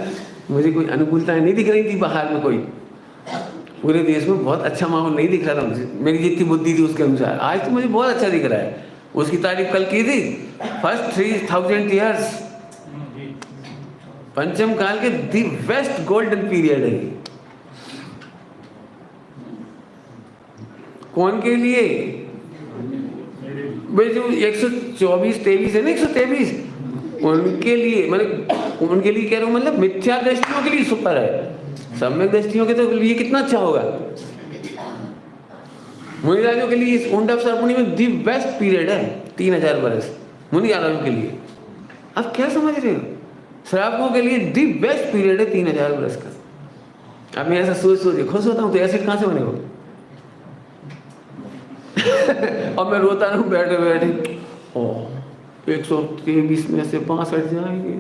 मुझे कोई अनुकूलताएं नहीं दिख रही थी बाहर में, कोई पूरे देश में बहुत अच्छा माहौल नहीं दिख रहा था मुझे, मेरी जितनी बुद्धि थी उसके अनुसार। आज तो मुझे बहुत अच्छा दिख रहा है। उसकी तारीफ कल की थी, फर्स्ट 3000 ईयर्स, पंचम काल के दी बेस्ट गोल्डन पीरियड है। कौन के लिए? भाई जो 124-23 है ना, 123, उनके लिए, मैंने उनके लिए कह रहा हूँ, मतलब मिथ्या दृष्टियों के लिए सुपर है, सम्यक दृष्टियों के तो लिए कितना अच्छा होगा। मुनिराजों के लिए इस उंडव सर्पणी में दी बेस्ट पीरियड है 3000 वर्ष मुनिराजों के लिए। आप क्या समझ रहे हो? श्रावकों के लिए दी बेस्ट पीरियड है 3000 वर्ष का। अब मैं ऐसा सोच खुश होता हूँ, तो ऐसे कहाँ से बने हो? और मैं रोता रहूं बैठे बैठे, ओ 123 में से 65 जाएंगे,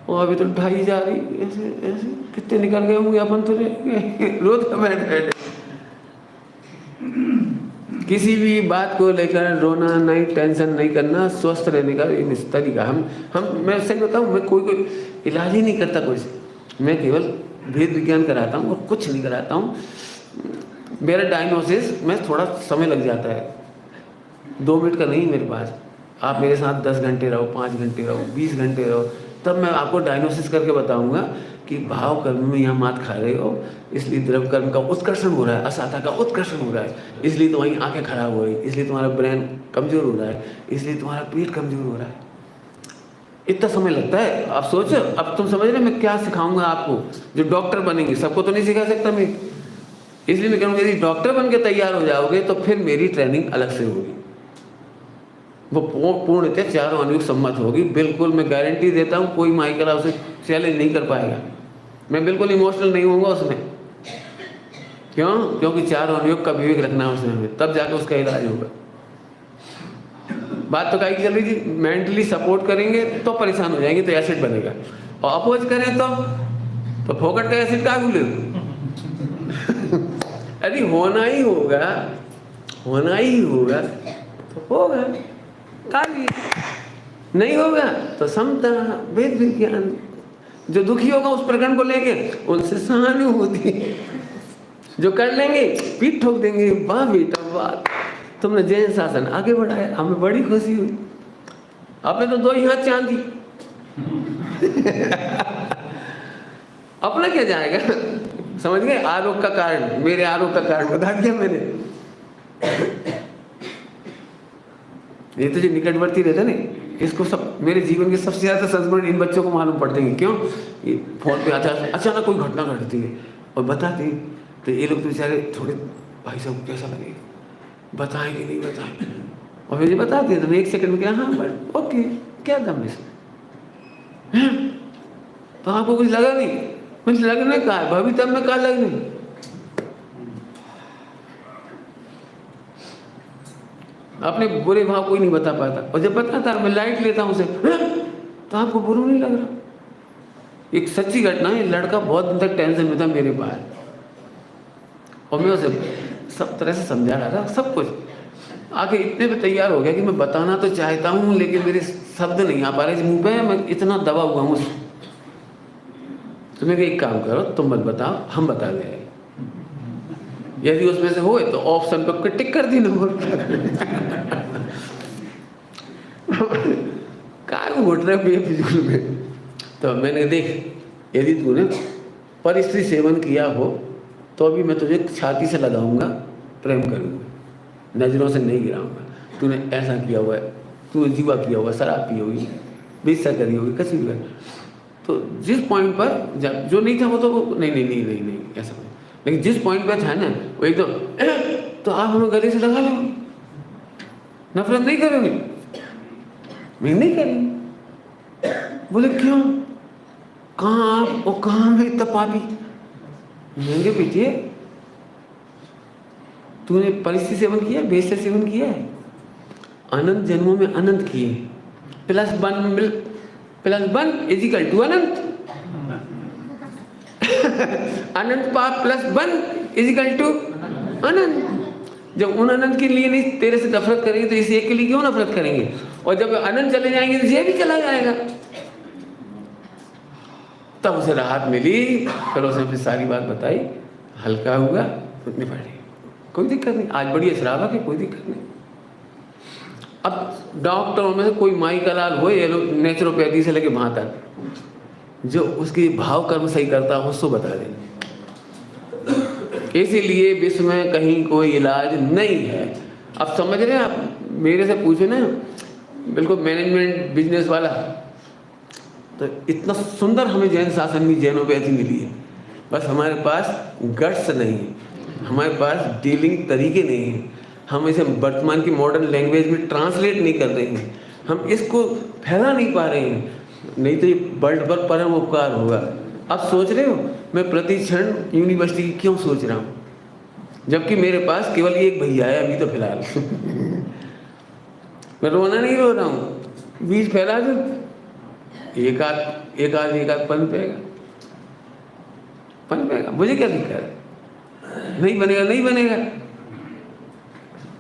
और अभी तो 2.5 जा रही, ऐसे ऐसे कितने निकल गए होंगे अपन तो रोता बैठे बैठे। किसी भी बात को लेकर रोना नहीं, टेंशन नहीं करना, स्वस्थ रहने का इस तरीका। मैं सही बताऊं, मैं कोई इलाज ही नहीं करता कोई से, मैं केवल भेद विज्ञान कराता हूँ और कुछ नहीं कराता हूँ। मेरा डायग्नोसिस में थोड़ा समय लग जाता है, 2 मिनट का नहीं मेरे पास। आप मेरे साथ 10 घंटे रहो, 5 घंटे रहो, 20 घंटे रहो, तब मैं आपको डायग्नोसिस करके बताऊंगा कि भाव कर्म में यहाँ मात खा रहे हो, इसलिए द्रव्य कर्म का उत्कर्षण हो रहा है, असाता का उत्कर्षण हो रहा है, इसलिए तो वहीं आंखें खराब हो रही, इसलिए तुम्हारा ब्रेन कमजोर हो रहा है, इसलिए तुम्हारा पेट कमजोर हो रहा है। इतना समय लगता है। आप सोचो, अब तुम समझ रहे मैं क्या सिखाऊंगा आपको? जो डॉक्टर बनेंगे, सबको तो नहीं सिखा सकता मैं, इसलिए मैं कहूँगा यदि डॉक्टर बन के तैयार हो जाओगे तो फिर मेरी ट्रेनिंग अलग से होगी, वो पूर्णतः चारों अनुयुक्त सम्मत होगी। बिल्कुल मैं गारंटी देता हूँ, कोई माइकल उसे चैलेंज नहीं कर पाएगा। मैं बिल्कुल इमोशनल नहीं होऊंगा उसमें। क्यों? क्योंकि चारों अनुयुक्त का विवेक रखना है उसमें हमें, तब जाकर उसका इलाज होगा। बात तो क्या चल रही थी, मेंटली सपोर्ट करेंगे तो परेशान हो जाएंगे तो एसिड बनेगा, और अपोज करें तो फोकट का एसिड का बोले। अरे होना ही होगा तो होगा, काली नहीं होगा तो समता, वेद विज्ञान। जो दुखी होगा उस प्रकरण को लेके उनसे सहानुभूति, जो कर लेंगे पीठ ठोक देंगे, वाह बेटा वाह, तुमने जैन शासन आगे बढ़ाया, हमें बड़ी खुशी हुई। आपने तो 2 ही हाथ चांदी। अपना क्या जाएगा? समझ गए? आरोप का कारण, मेरे आरोप का कारण बता दिया मैंने। ये तो जो निकटवर्ती रहता ना, इसको सब मेरे जीवन के सबसे ज्यादा संस्मरण इन बच्चों को मालूम पड़ते हैं। क्यों? ये फोन पे अचानक कोई घटना घटती है और बताते हैं, तो ये लोग तो बेचारे थोड़े, भाई साहब कैसा लगेगा, बताएंगे नहीं बताएंगे, और फिर बताते हैं तो मैं 1 सेकंड में क्या, हाँ बट ओके, क्या दम इसमें, तो आपको कुछ लगा नहीं, कुछ लगने का है, भविष्य में क्या लगने। अपने बुरे भाव कोई नहीं बता पाता, और जब बताता मैं लाइट लेता हूँ उसे, तो आपको बुरा नहीं लग रहा। एक सच्ची घटना है, लड़का बहुत दिन तक टेंशन में था मेरे पास, और मैं उसे सब तरह से समझा रहा था, सब कुछ आके इतने पे तैयार हो गया कि मैं बताना तो चाहता हूँ लेकिन मेरे शब्द नहीं आ पा रहे मुंह पे, मैं इतना दबा हुआ हूँ। तो मैं एक काम करो, तुम मत बताओ, हम बता गए, यदि उसमें से हो तो ऑप्शन पर टिक कर दी नंबर। काय घुट रहे बेफिजूल में। तो मैंने देख, यदि तूने परिस्थिति सेवन किया हो तो अभी मैं तुझे छाती से लगाऊंगा, प्रेम करूंगा, नजरों से नहीं गिराऊंगा। तूने ऐसा किया हुआ है, तूने जुआ किया हुआ, शराब पी होगी, बेइज्जती करी होगी, कैसी भी। तो जिस पॉइंट पर जो नहीं था वो तो नहीं ऐसा, लेकिन जिस पॉइंट पर था ना वो एकदम, तो आप हमें गले से लगा लो, नफरत नहीं करोगे? मैं नहीं करेंगे। बोले क्यों? कहाँ आप और कहाँ मैं इतना पापी? महंगे पीछे तूने परिस्थिति सेवन किया, बेस सेवन किया है, अनंत जन्मों में अनंत किए, +1 इजिकल टू अनंत। अनंत पाप +1 इजिकल टू अनंत। जब उन अनंत के लिए नहीं तेरे से नफरत करेंगे तो इस एक के लिए क्यों नफरत करेंगे? और जब अनंत चले जाएंगे तो ये भी चला जाएगा। तब उसे राहत मिली, फिर उसने फिर सारी बात बताई, हल्का हुआ, उतनी पड़ी, कोई दिक्कत नहीं, आज बड़ी श्रावक है, कोई दिक्कत नहीं। अब डॉक्टरों में से कोई माई का लाल हो, ये लोग नेचुरोपैथी से लेके वहाँ तक जो उसकी भाव कर्म सही करता हो उसको बता देंगे। इसीलिए विश्व में कहीं कोई इलाज नहीं है। अब समझ रहे हैं आप? मेरे से पूछो ना, बिल्कुल मैनेजमेंट बिजनेस वाला, तो इतना सुंदर हमें जैन शासन में जैनोपैथी मिली है, बस हमारे पास गट्स नहीं है, हमारे पास डीलिंग तरीके नहीं है, हम इसे वर्तमान की मॉडर्न लैंग्वेज में ट्रांसलेट नहीं कर रहे हैं, हम इसको फैला नहीं पा रहे हैं, नहीं तो ये वर्ल्ड पर परम उपकार होगा। अब सोच रहे हो मैं प्रति क्षण यूनिवर्सिटी की क्यों सोच रहा हूँ, जबकि मेरे पास केवल एक भैया है अभी तो फिलहाल। मैं रोना नहीं रो रहा हूँ, बीज फैला दो, एक आध पनपेगा, मुझे क्या दिक्कत है? नहीं बनेगा, नहीं बनेगा,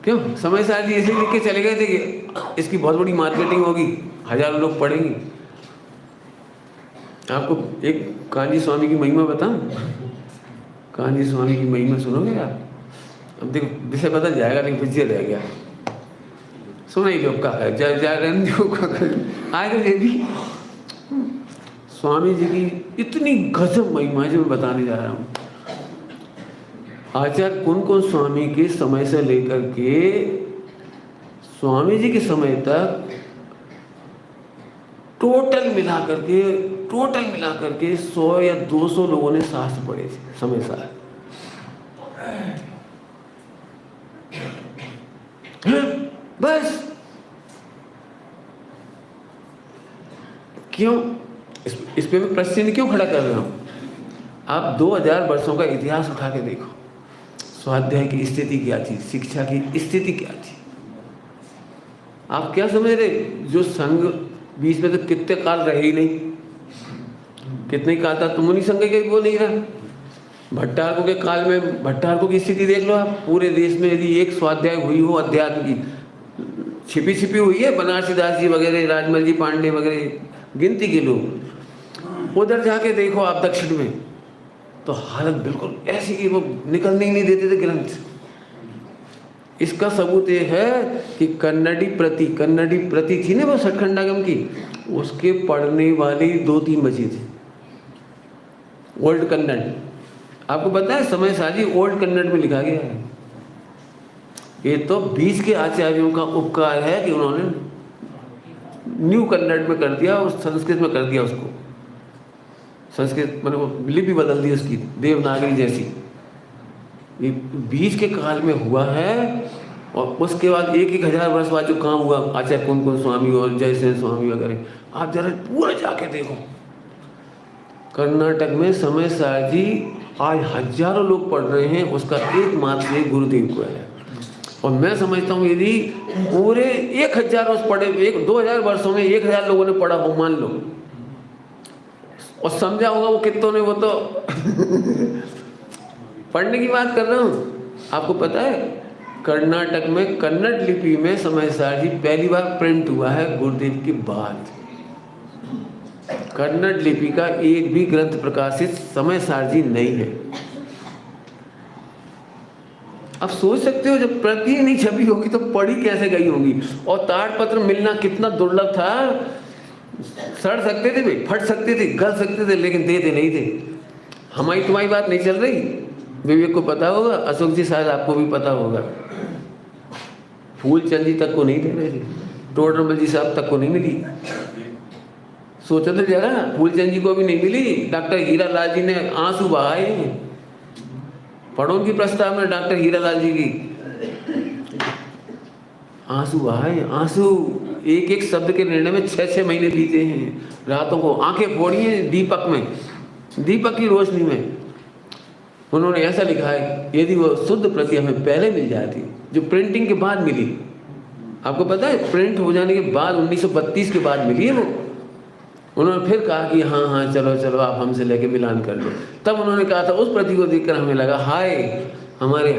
क्यों? समय साथ जी ऐसे लिख के चले गए थे कि इसकी बहुत बड़ी मार्केटिंग होगी, हजारों लोग पढ़ेंगे। आपको एक कांजी स्वामी की महिमा बताऊं? कांजी स्वामी की महिमा सुनोगे आप? अब देखो विषय बदल जाएगा, लेकिन फिर रह गया, सुना ही लोग का है, जय जय आगे ये भी स्वामी जी की इतनी गजब महिमा है जो मैं बताने जा रहा हूँ। आचार्य कुन कुन स्वामी के समय से लेकर के स्वामी जी के समय तक टोटल मिला करके 100 या 200 लोगों ने शास्त्र पढ़े थे समय सार। बस क्यों? इस पे मैं प्रश्न क्यों खड़ा कर रहा हूँ? आप 2000 वर्षों का इतिहास उठा के देखो, स्वाध्याय की स्थिति क्या थी, शिक्षा की स्थिति क्या थी। आप क्या समझ रहे? जो संघ बीच में तो कितने काल रहे ही नहीं, कितने काल था, तुम नहीं संघ के वो नहीं रहा। भट्टारकों के काल में भट्टारकों की स्थिति देख लो आप, पूरे देश में यदि एक स्वाध्याय हुई हो अध्यात्म की, छिपी हुई है, बनारसी दास जी वगैरह, राजमल जी पांडे वगैरह, गिनती के लोग। उधर जाके देखो आप दक्षिण में, तो हालत बिल्कुल ऐसी कि वो निकलने ही नहीं देते थे ग्रंथ। इसका सबूत ये है कि कन्नड़ी प्रति थी ना वो सठखंडागम की, उसके पढ़ने वाले 2-3 बचे थे। ओल्ड कन्नड़, आपको पता है समय साजी ओल्ड कन्नड़ में लिखा गया है। ये तो बीच के आचार्यों का उपकार है कि उन्होंने न्यू कन्नड़ में कर दिया और संस्कृत में कर दिया उसको। संस्कृत मतलब वो लिपि बदल दी उसकी, देवनागरी जैसी। ये बीच के काल में हुआ है, और उसके बाद 1000 वर्ष बाद जो काम हुआ आचार्य कुन कुन स्वामी और जयसेन स्वामी वगैरह, आप जरा पूरा जाके देखो। कर्नाटक में समय सार जी आज हजारों लोग पढ़ रहे हैं, उसका एकमात्र गुरुदेव को है। और मैं समझता हूँ यदि पूरे 1000 वर्ष पढ़े, 2000 वर्षों में 1000 लोगों ने पढ़ा हो मान लो, और समझा होगा वो कितनों ने, वो तो पढ़ने की बात कर रहा हूँ। आपको पता है कर्नाटक में कन्नड़ लिपि में समय सार जी पहली बार प्रिंट हुआ है गुरुदेव के बाद। कन्नड़ लिपि का एक भी ग्रंथ प्रकाशित समय सार जी नहीं है। अब सोच सकते हो जब प्रति नहीं छपी होगी तो पढ़ी कैसे गई होगी। और ताड़पत्र मिलना कितना दुर्लभ था, सड़ सकते थे, फट सकते थे, गल सकते थे, लेकिन देते नहीं थे। हमारी तुम्हारी बात नहीं चल रही, विवेक को पता होगा, अशोक जी शायद आपको भी पता होगा। फूलचंद जी तक को नहीं दे रहे थे, टोडरमल जी साहब तक को नहीं मिली। सोचो तो जरा, फूलचंद जी को भी नहीं मिली। डॉक्टर हीरालाल जी ने आंसू बहाए, पढ़ो उनकी प्रस्ताव में डॉक्टर हीरालाल जी की, आंसू बहाए, आंसू। एक एक शब्द के निर्णय में 6-6 महीने बीते हैं, रातों को आंखें फोड़ी हैं दीपक में, दीपक की रोशनी में। उन्होंने ऐसा लिखा है, यदि वो शुद्ध प्रति हमें पहले मिल जाती, जो प्रिंटिंग के बाद मिली। आपको पता है प्रिंट हो जाने के बाद 1932 के बाद मिली है वो। उन्होंने फिर कहा कि हाँ हाँ चलो चलो आप हमसे लेके मिलान कर लो। तब उन्होंने कहा था, उस प्रति को देखकर हमें लगा हाय हमारे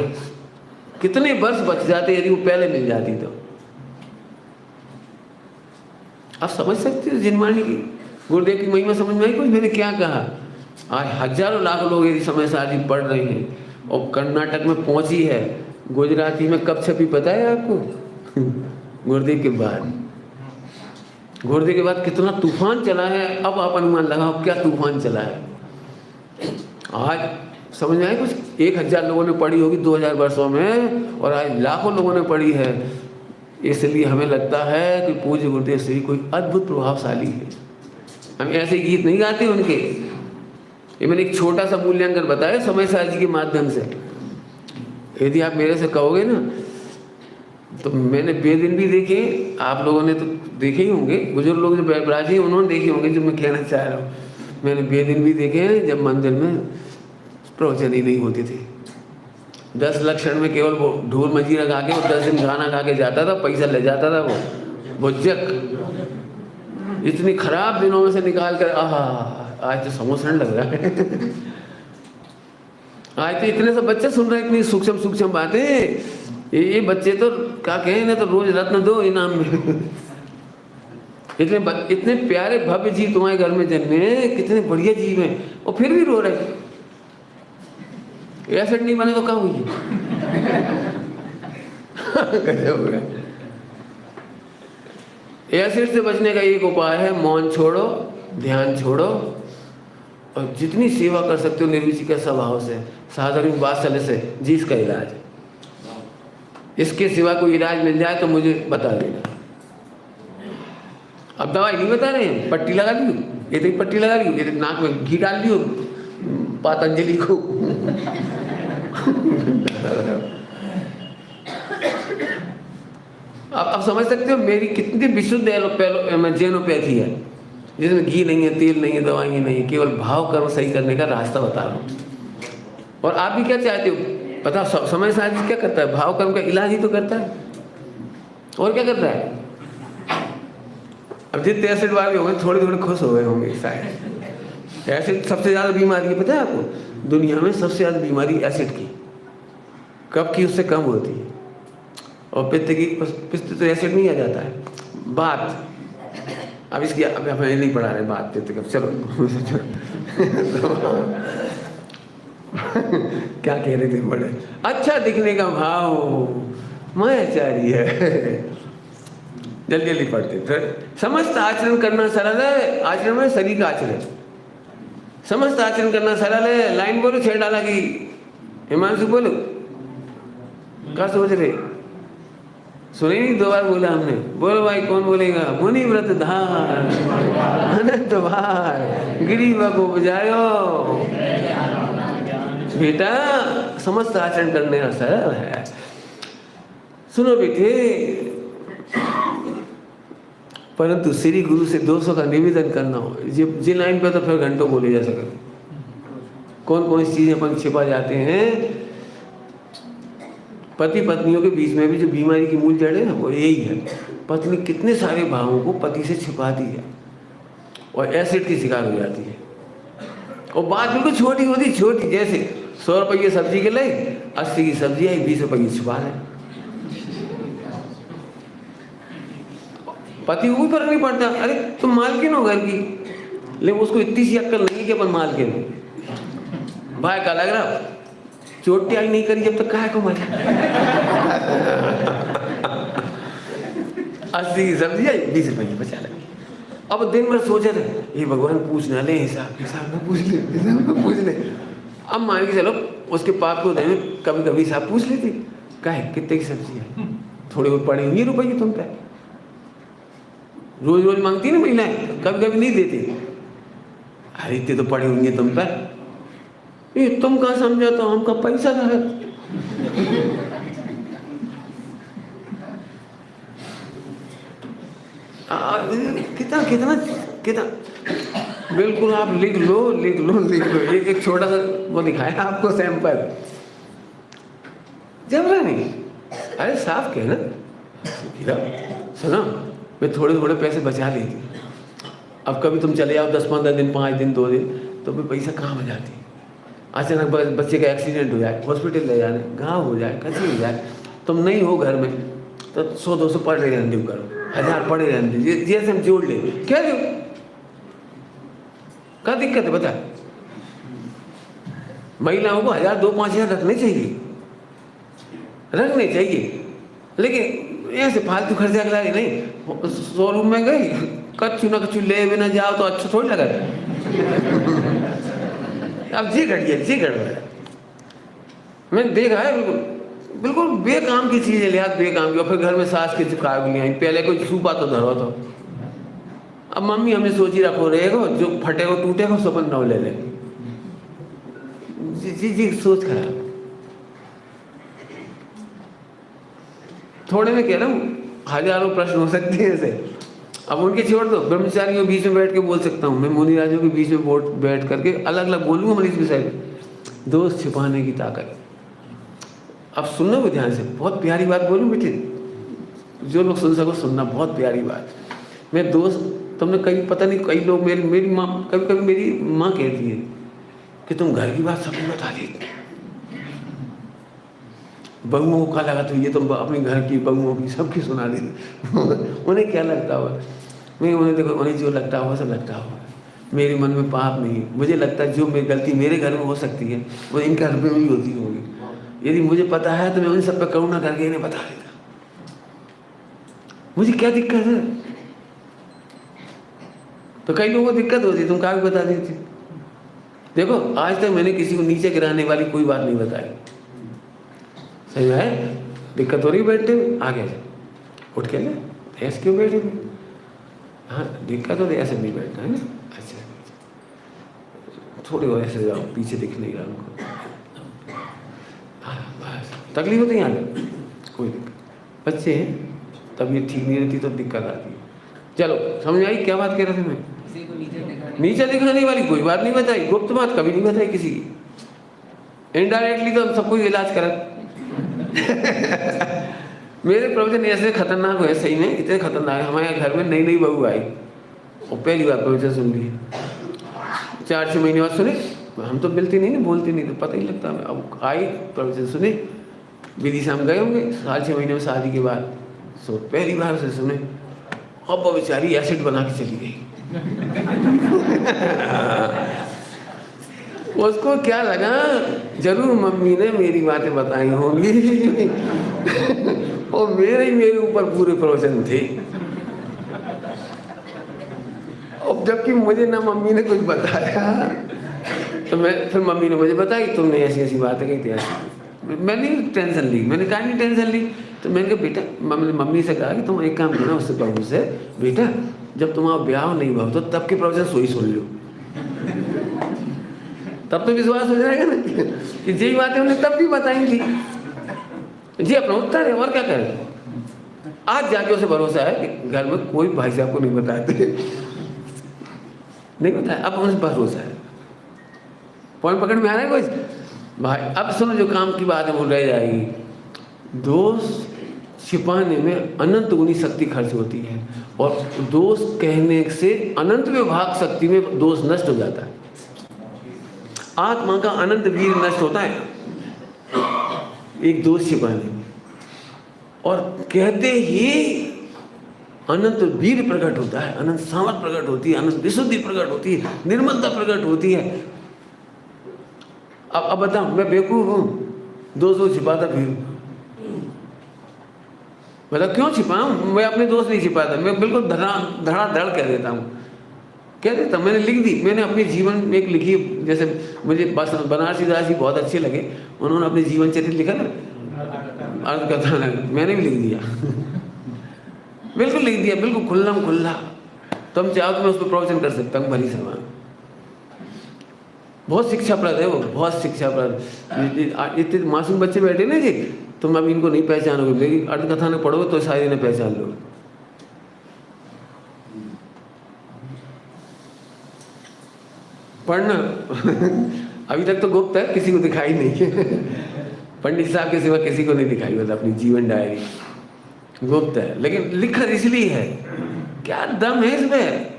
कितने वर्ष बच जाते यदि वो पहले मिल जाती तो। आप समझ सकते हो जिनवाणी की, गुरुदेव की महिमा समझ में आई कुछ? मैंने क्या कहा, आज हजारों लाखों लोग यदि समय सारणी पढ़ रहे हैं और कर्नाटक में पहुंची है, गुजराती में कब छपी पता है आपको? गुरुदेव के बाद, गुरुदेव के बाद कितना तूफान चला है। अब आप अनुमान लगाओ क्या तूफान चला है। आज समझ में आए कुछ? 1000 लोगों ने पढ़ी होगी 2000 वर्षों में, और आज लाखों लोगों ने पढ़ी है। इसलिए हमें लगता है कि पूज्य गुरुदेव श्री कोई अद्भुत प्रभावशाली है। हम ऐसे गीत नहीं गाते उनके। ये मैंने एक छोटा सा मूल्यांकन बताया समय सारणी के माध्यम से। यदि आप मेरे से कहोगे ना, तो मैंने बेदिन भी देखे, आप लोगों ने तो देखे ही होंगे, बुजुर्ग लोग जो राजी हैं उन्होंने देखे होंगे, जो मैं कहना चाह रहा हूँ। मैंने बेदिन भी देखे हैं जब मंदिर में प्रवचन ही नहीं होती थी। 10 लक्षण में केवल वो ढोल मजीरा गा के, वो 10 दिन गाना गा के जाता था, पैसा ले जाता था वो बुज्जक। इतनी खराब दिनों में से निकाल कर आज तो समोसन लग रहा है। आज तो इतने सब बच्चे सुन रहे हैं इतनी सूक्ष्म सूक्ष्म बातें। ये बच्चे तो क्या कहें ना, तो रोज रत्न दो इनाम में। इतने प्यारे भव्य जीव तुम्हारे घर में जन्मे, कितने बढ़िया जीव हैं, और फिर भी रो रहे। एसिड नहीं बने तो क्या हुई? एसिड से बचने का एक उपाय है, मौन छोड़ो, ध्यान छोड़ो, और जितनी सेवा कर सकते हो निर्विचि के स्वभाव से, साधारण वात्सल्य से, जी इसका इलाज। इसके सिवा कोई इलाज मिल जाए तो मुझे बता देना। अब दवाई नहीं बता रहे हैं, पट्टी लगा ली, ये तो पट्टी लगा ली, ये नाक में घी डाल लियो पतंजलि को। आप समझ सकते हो मेरी कितनी विशुद्ध जैनोपैथी है, जिसमें घी नहीं है, तेल नहीं है, दवाई नहीं है, केवल भाव कर्म सही करने का रास्ता बता रहा हूँ। और आप भी क्या चाहते हो पता? समय सारणी क्या करता है? भाव कर्म का इलाज ही तो करता है, और क्या करता है? अब जितने एसिड वाले होंगे थोड़े थोड़े खुश हो गए होंगे शायद। एसिड सबसे ज़्यादा बीमारी है, पता है आपको? दुनिया में सबसे ज़्यादा बीमारी एसिड की। कब की? उससे कम होती है। और पित्त की, पित्त तो एसिड नहीं आ जाता है, बात। अब इसकी अब हमें नहीं पढ़ा रहे बात पित्त का, चलो। क्या कह रहे थे? बड़े अच्छा दिखने का भाव मायाचारी है। जल्दी जल्दी पढ़ते। फिर समस्त आचरण करना सरल है, आचरण में शरीर का आचरण। समस्त आचरण करना सरल है। लाइन बोलो, 6 डाला की हिमांशु बोलो, क्या सोच रहे? सुने नहीं? 2 बार बोला हमने। बोलो भाई, कौन बोलेगा? मुनि व्रत धार अनंत भार गिरीवा को बजायो। बेटा समस्त आचरण करने का सरल है। सुनो बेटे, परंतु श्री गुरु से 200 का निवेदन करना हो, जिन लाइन पे तो फिर घंटों बोले जा सकते। कौन कौन सी चीजें अपन छिपा जाते हैं। पति पत्नियों के बीच में भी जो बीमारी की मूल जड़ है ना, वो यही है। पत्नी कितने सारे भावों को पति से छिपाती है और एसिड की शिकार हो जाती है। और बात बिल्कुल छोटी होती, छोटी, जैसे 100 रुपये सब्जी के लिए 80 की सब्जी आई, 20 रुपये छुपा रहे। पति को भी फर्क नहीं पड़ता, अरे तुम मालकिन हो घर की, लेकिन उसको इतनी सी अक्ल नहीं कि अपन मालकिन हो। भाई का लग रहा चोटी आई नहीं करी जब तक काहे को मारे। 80 की सब्जी आई, 20 रुपये बचा लगे। अब दिन भर सोचे थे, ये भगवान पूछना ले, हिसाब में पूछ ले, हिसाब में पूछ ले। अब मान के चलो उसके पाप को देने कभी कभी हिसाब पूछ लेती, काहे कितने की सब्जी है, थोड़ी बहुत पड़ी हुई रुपये तुम पे। रोज रोज मांगती ना महिलाएं, कभी कभी नहीं देती। अरे इतने तो पड़े होंगे तुम पे, ये तुम कहाँ समझा, तो हमका पैसा था। कितना कितना कितना बिल्कुल आप लिख लो। एक छोटा सा वो दिखाया आपको सैंपल, जबरा नहीं। अरे साफ कहना, सुनो मैं थोड़े थोड़े पैसे बचा लेती। अब कभी तुम चले जाओ 10-15 दिन, 5 दिन, 2 दिन, तो फिर पैसा कहाँ बचाती? अचानक बच्चे का एक्सीडेंट हो जाए, हॉस्पिटल ले जाने, घाव हो जाए, कहीं हो जाए, तुम नहीं हो घर में तो 100-200 पढ़े रहने दो, करो 1000 पढ़े रहने दो, जैसे हम जोड़ ले, क्या दो, क्या दिक्कत है बता। महिलाओं को 1000, 2, 5000 रखने चाहिए, लेकिन ऐसे फालतू खर्चा करा नहीं। शोरूम में गई, कच्चू ना कच्चू ले बिना जाओ तो अच्छा थोड़ी लगा। अब जी गड़बड़ है। मैंने देखा है, बिल्कुल बिल्कुल बेकाम की चीजें लिहाज बेकाम की, और फिर घर में सास की चिपकावी आई, पहले कोई सूपा तो धरो तो। अब मम्मी हमें सोची रखो रहेगा, जो फटेगा टूटेगा सपन नौ ले ले। जी सोच खराब। थोड़े में कह रहा हूँ, हजारों प्रश्न हो सकते हैं ऐसे। अब उनके छोड़ दो, ब्रह्मचारियों के बीच में बैठ के बोल सकता हूँ मैं, मुनि राजों के बीच में बैठ करके अलग अलग बोलूँगा मैं इस विषय में। दोष छिपाने की ताकत। अब सुनना भी ध्यान से, बहुत प्यारी बात बोलूँ बेटे, जो लोग सुन सको सुनना, बहुत प्यारी बात। मैं दोस्त, तुमने कहीं पता नहीं, कई लोग मेरी माँ, कभी कभी मेरी माँ कहती है कि तुम घर की बात सबको बता देती, बहुओं को क्या लगा तो ये तुम अपने घर की बहुओं की सबकी सुना देती। उन्हें क्या लगता हुआ, मैं उन्हें देखो, उन्हें जो लगता हुआ सब लगता हुआ, मेरे मन में पाप नहीं। मुझे लगता है जो मेरी गलती मेरे घर में हो सकती है वो इनके घर में भी होती होगी। यदि मुझे पता है तो मैं उन सब पर करुणा करके इन्हें बता देता। मुझे क्या दिक्कत है? तो कई लोगों को दिक्कत होती, तुम क्या भी बता देती। देखो आज तक मैंने किसी को नीचे गिराने वाली कोई बात नहीं बताई। सही है, दिक्कत हो रही बैठते हुए, आगे उठ के ना, ऐसे क्यों बैठे हुए? हाँ दिक्कत हो रही, ऐसे नहीं बैठना है ना। अच्छा थोड़ी और ऐसे जाओ, पीछे दिख नहीं रहा उनको। हाँ बस, तकलीफ होती है आगे, कोई दिक्कत। बच्चे हैं, तबीयत ठीक नहीं रहती तो दिक्कत आती है। चलो समझ आई क्या बात कह रहे थे मैं? नीचे दिखाने वाली कोई बात नहीं बताई, गुप्त बात कभी नहीं बताई किसी की। इनडायरेक्टली तो हम सबको इलाज करा। मेरे प्रवचन ऐसे खतरनाक हुए, सही में इतने खतरनाक। हमारे घर में नई बहू आई और पहली बार प्रवचन सुन ली, 4-6 महीने बाद सुने। हम तो मिलती नहीं, बोलती नहीं, तो पता ही लगता। अब आई प्रवचन सुने, विधि से हम गए होंगे 4-6 महीने में शादी के बाद, सो पहली बार से सुने। अब वो बेचारी एसिड बना के चली गई। उसको क्या लगा, जरूर मम्मी ने मेरी बातें बताई होंगी। और मेरे ऊपर पूरे प्रवचन थे। अब जबकि मुझे ना मम्मी ने कुछ बताया, तो मैं फिर मम्मी ने मुझे बताई, तुमने ऐसी ऐसी बातें कही थी ऐसी। मैंने टेंशन ली, मैंने कहा नहीं टेंशन ली। तो मैंने कहा बेटा, मम्मी से कहा कि तुम एक काम करना, उससे बहू से, बेटा जब तुम्हारा ब्याह नहीं भाव तो तब के प्रवचन सोई सुन लो, तब तो विश्वास हो जाएगा ना कि जी बातें उन्हें तब भी बताई थी। जी अपना उत्तर है, और क्या करें। आज जाके उसे भरोसा है कि घर में कोई भाई साहब को नहीं बताते, नहीं बताया, अब उन्हें भरोसा है। पॉइंट पकड़ में आ रहा है कोई भाई? अब सुनो, जो काम की बात है वो रह जाएगी। दोष छिपाने में अनंत गुनी शक्ति खर्च होती है, और दोष कहने से अनंत विभाग शक्ति में दोष नष्ट हो जाता है। आत्मा का अनंत वीर नष्ट होता है एक दोष छिपाने में, और कहते ही अनंत वीर प्रकट होता है, अनंत सामर्थ प्रकट होती है, अनंत विशुद्धि प्रकट होती है, निर्मलता प्रकट होती है। अब बताओ, मैं बेवकूफ हूँ? दोष छिपाता फिर मतलब क्यों छिपाऊं? मैं अपने दोस्त नहीं छिपाता, मैं बिल्कुल धड़ाधड़ कह देता हूँ, कह देता। मैंने लिख दी, मैंने अपने जीवन में एक लिखी, जैसे मुझे बनारसी दास जी बहुत अच्छे लगे, उन्होंने अपने जीवन चरित्र लिखा ना, अर्थ कथा, मैंने भी लिख दिया। बिल्कुल लिख दिया, बिल्कुल खुल्ला। तुम चाहो तो मैं उस पर प्रवचन कर सकता हूँ भली समान। बहुत शिक्षाप्रद है वो, बहुत शिक्षाप्रद। इतने मासूम बच्चे बैठे ना जी, तुम अब इनको नहीं पहचानोगे, मेरी अर्थ कथा में पढ़ोगे तो शायद इन्हें पहचान लोगे। पढ़ना। अभी तक तो गुप्त है, किसी को दिखाई नहीं है। पंडित साहब के सिवा किसी को नहीं दिखाई होता अपनी जीवन डायरी, गुप्त है, लेकिन लिखा इसलिए है। क्या दम है इसमें?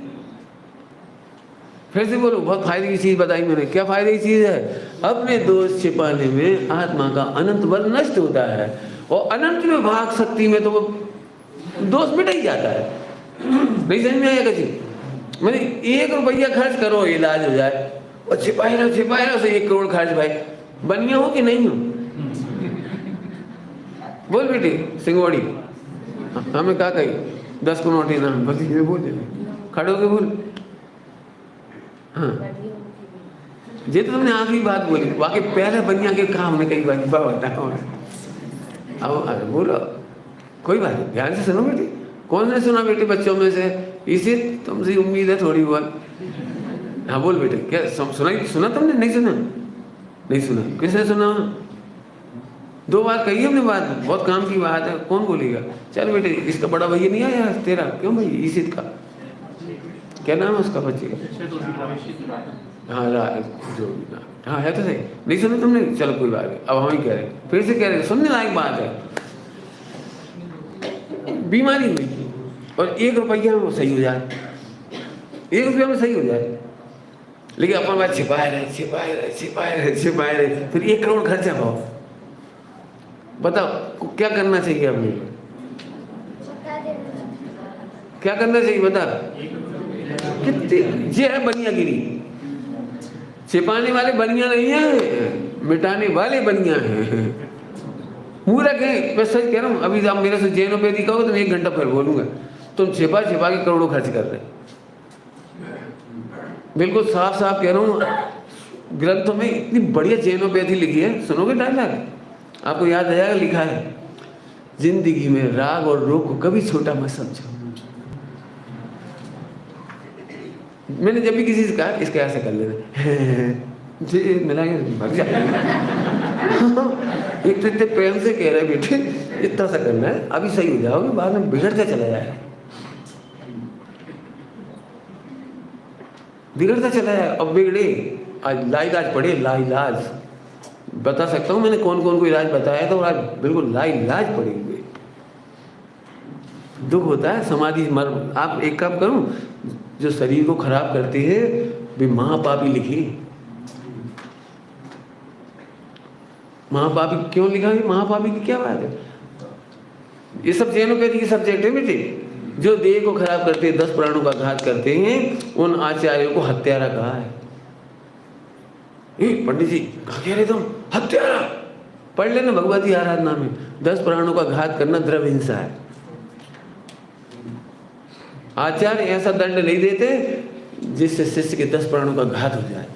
फिर से बोलो, बहुत फायदे की चीज बताई मैंने। क्या फायदे की चीज है? अपने दोष छिपाने में आत्मा का अनंत बल नष्ट होता है, और अनंत में भाग शक्ति में तो वो दोष मिट ही जाता है। नहीं समझ में आएगा जी? मैंने 1 रुपया खर्च करो इलाज हो जाए, और छिपाए रहो से 1 करोड़ खर्च, भाई बनिया हो कि नहीं हो? बोल बेटी सिंगवाड़ी, हमें क्या कही 10 को नोट ही ना बस ये बोल दे, खड़े होके बोल। हाँ ये तो तुमने आखिरी बात बोली, बाकी पहले बनिया के काम में कई बार बताओ। अब बोलो, कोई बात नहीं, ध्यान से सुनो बेटी। कौन ने सुना बेटी बच्चों में से? इसी तुमसे उम्मीद है थोड़ी बहुत। हाँ बोल बेटे, क्या सुना तुमने? नहीं सुना? नहीं सुना? किसने सुना? 2 बार कही हमने बात, बहुत काम की बात है, कौन बोलेगा? चल बेटे, इसका बड़ा भैया नहीं आया तेरा? क्यों भाई? ईशित का क्या नाम है उसका बच्चे का? हाँ जो हाँ है तो सही। नहीं सुना तुमने? चलो कोई बात नहीं, अब हम ही कह रहे हैं, फिर से कह रहे हैं, सुनने लायक बात है। बीमारी हुई और 1 रुपया में वो सही हो जाए, 1 रुपया में सही हो जाए, लेकिन अपन बात छिपाए रहे, फिर 1 करोड़ खर्चा भाव। बताओ क्या करना चाहिए? हमें क्या करना चाहिए बता? कितनी ये है बनियागिरी। छिपाने वाले बनिया नहीं है, मिटाने वाले बनिया हैं। मूर्ख है, मैं सच कह रहा हूँ। अभी आप मेरे से जैनोपैथी कहो तो मैं 1 घंटा फिर बोलूंगा। तुम छिपा के करोड़ों खर्च कर रहे, बिल्कुल साफ साफ कह रहा हूँ। ग्रंथों में इतनी बढ़िया जैनोपैथी लिखी है, सुनोगे डायलॉग आपको याद आ जाएगा। लिखा है, जिंदगी में राग और रोग को कभी छोटा मत समझो। मैंने जब भी किसी से कहा इसका ऐसा कर लेना जी मिला भाग जा। एक तो इतने प्रेम से कह रहे बेटे इतना सा करना है, अभी सही हो जाओगे, बाद में बिगड़ता चला जाएगा, बिगड़ता चला जाएगा। अब बिगड़े आज लाइलाज पड़े, लाइलाज बता सकता हूँ मैंने कौन कौन को इलाज बताया था, और आज बिल्कुल लाइलाज पड़े हुए। दुख होता है, समाधि मर। आप एक काम करूं, जो शरीर को खराब करती है भी महापापी लिखी। महापापी क्यों लिखा है? महापापी की क्या बात है? ये सब जैनोपैथी की सब्जेक्ट है बेटे। जो देह को खराब करते हैं, 10 प्राणों का घात करते हैं, उन आचार्यों को हत्यारा कहा है। पंडित जी कह रहे तुम हत्यारा? पढ़ लेना भगवती आराधना में, 10 प्राणों का घात करना द्रव्य हिंसा है। आचार्य ऐसा दंड नहीं देते जिससे शिष्य के 10 प्राणों का घात हो जाए,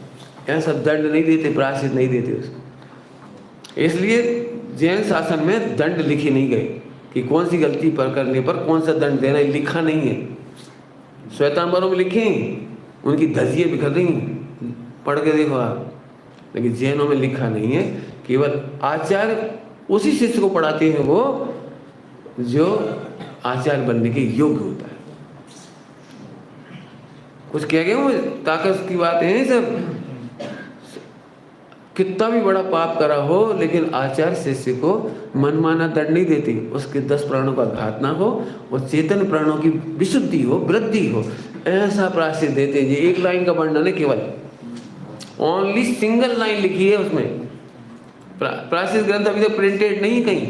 ऐसा दंड नहीं देते, प्रायश्चित नहीं देते उसको। इसलिए जैन शासन में दंड लिखी नहीं गई कि कौन सी गलती पर करने पर कौन सा दंड देना, लिखा नहीं है। श्वेतांबरों में लिखे, उनकी धज्जियां बिखर रही, पढ़ के देखो आप, लेकिन जैनों में लिखा नहीं है। केवल आचार्य उसी शिष्य को पढ़ाते हैं वो जो आचार्य बनने के योग्य होता है। कुछ कह गए वो ताकत की बातें हैं सब। कितना भी बड़ा पाप करा हो, लेकिन आचार्य शिष्य को मनमाना दंड नहीं देती, उसके 10 प्राणों का घात ना हो और चेतन प्राणों की विशुद्धि हो, वृद्धि हो, ऐसा प्रायश्चित देते हैं। ये 1 लाइन का वर्णन है, केवल ओनली सिंगल लाइन लिखी है उसमें। प्रायश्चित ग्रंथ अभी तक प्रिंटेड नहीं कहीं,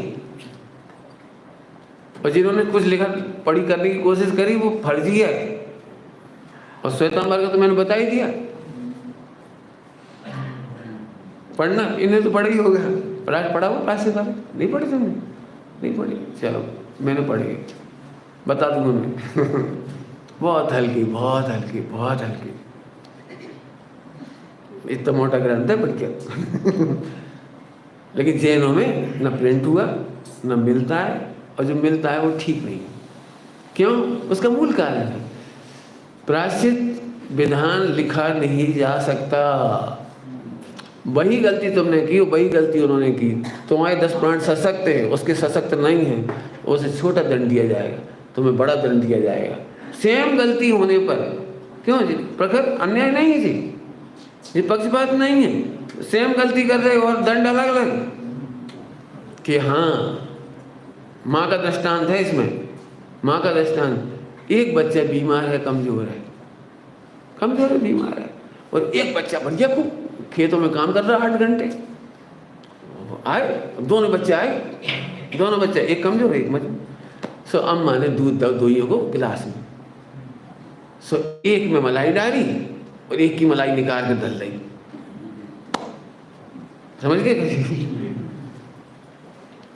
और जिन्होंने कुछ लिखा पढ़ी करने की कोशिश करी वो फर्जी है। और श्वेतांबर का तो मैंने बता ही दिया, पढ़ना इन्हें तो पढ़ा ही होगा। पढ़ा हो प्रायश्चित वाले? नहीं पढ़ी तुमने? नहीं पढ़ी? चलो मैंने पढ़ी, बता दूंगा मैं। बहुत हल्की, बहुत हल्की, बहुत हल्की। इतना मोटा ग्रंथ है पर क्या। लेकिन जैनों में न प्रिंट हुआ, न मिलता है, और जो मिलता है वो ठीक नहीं। क्यों? उसका मूल कारण है प्रायश्चित विधान लिखा नहीं जा सकता। वही गलती तुमने की, वही गलती उन्होंने की। तुम्हारे 10 प्राण सशक्त है, उसके सशक्त नहीं है, उसे छोटा दंड दिया जाएगा, तुम्हें बड़ा दंड दिया जाएगा। सेम गलती होने पर। क्यों जी? प्रखर अन्याय नहीं है जी, ये पक्षपात नहीं है। सेम गलती कर रहे हो और दंड अलग अलग। कि हाँ, माँ का दृष्टांत है इसमें। माँ का दृष्टांत, एक बच्चा बीमार है, कमजोर है, बीमार है, और एक बच्चा बढ़िया खूब खेतों में काम कर रहा 8 घंटे। आए दोनों बच्चे आए, दोनों बच्चे, एक कमजोर एक मजबूत। सो अम्मा ने दूध दोइयों को गिलास में, सो एक में मलाई डाली और एक की मलाई निकाल के धर ली। समझ गए?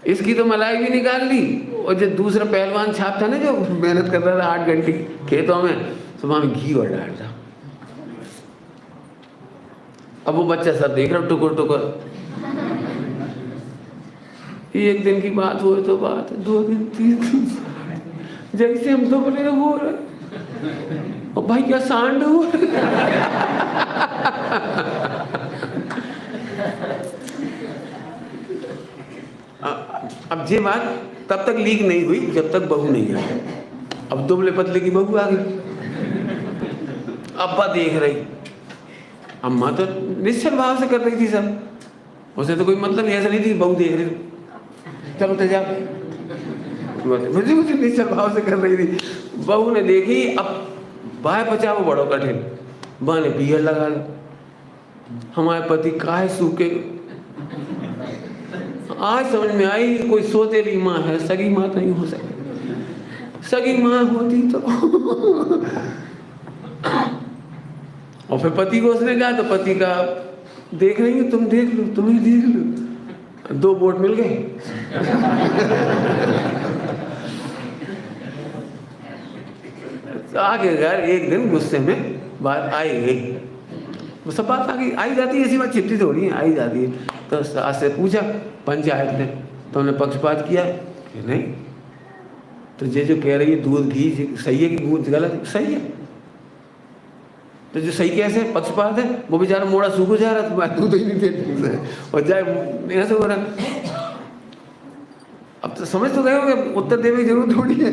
इसकी तो मलाई भी निकाल ली, और जो दूसरा पहलवान छाप था ना, जो मेहनत कर रहा था 8 घंटे खेतों में, सुबह में घी और डाल था। अब वो बच्चा सब देख रहा टुकुर टुकुर। एक दिन की बात हो तो बात है, 2 दिन 3 दिन, जैसे हम तो बोले हो रहे, और भाई क्या सांड हो। अब ये बात तब तक लीक नहीं हुई जब तक बहू नहीं आई। अब दुबले पतले की बहू आ गई। अब्बा देख रही, अम्मा तो निश्चल भाव से कर रही थी सब, उसे तो कोई मतलब ऐसा नहीं थी बहू देख रही, चलो तो जा, मुझे निश्चल भाव से कर रही थी। बहू ने देखी, अब बाय बचाओ बड़ो कठिन, माँ ने पीहर लगा लो, हमारे पति काहे सूखे। आज समझ में आई कोई सोतेली माँ है, सगी माँ नहीं हो सकती। सगी माँ होती तो और फिर पति को उसने कहा, तो पति का देख रही हो, तुम देख लो, तुम्हें देख लो, 2 वोट मिल गए। तो आगे घर एक दिन गुस्से में बात आई गई, वो सब बात आगे आई जाती है, ऐसी बात छिपती थोड़ी है, आई जाती है। तो सास से पूछा पंचायत ने, तो उन्होंने पक्षपात किया कि नहीं, तो ये जो कह रही है दूध घी सही है कि दूध गलत है, सही है। तो जो सही कैसे पक्षपात है, वो बेचारा मोड़ा सूख जा रहा, तुम्हारा दूध ही नहीं देते और जाए ऐसे हो रहा। अब तो समझ तो गए हो कि उत्तर देने की जरूरत थोड़ी है।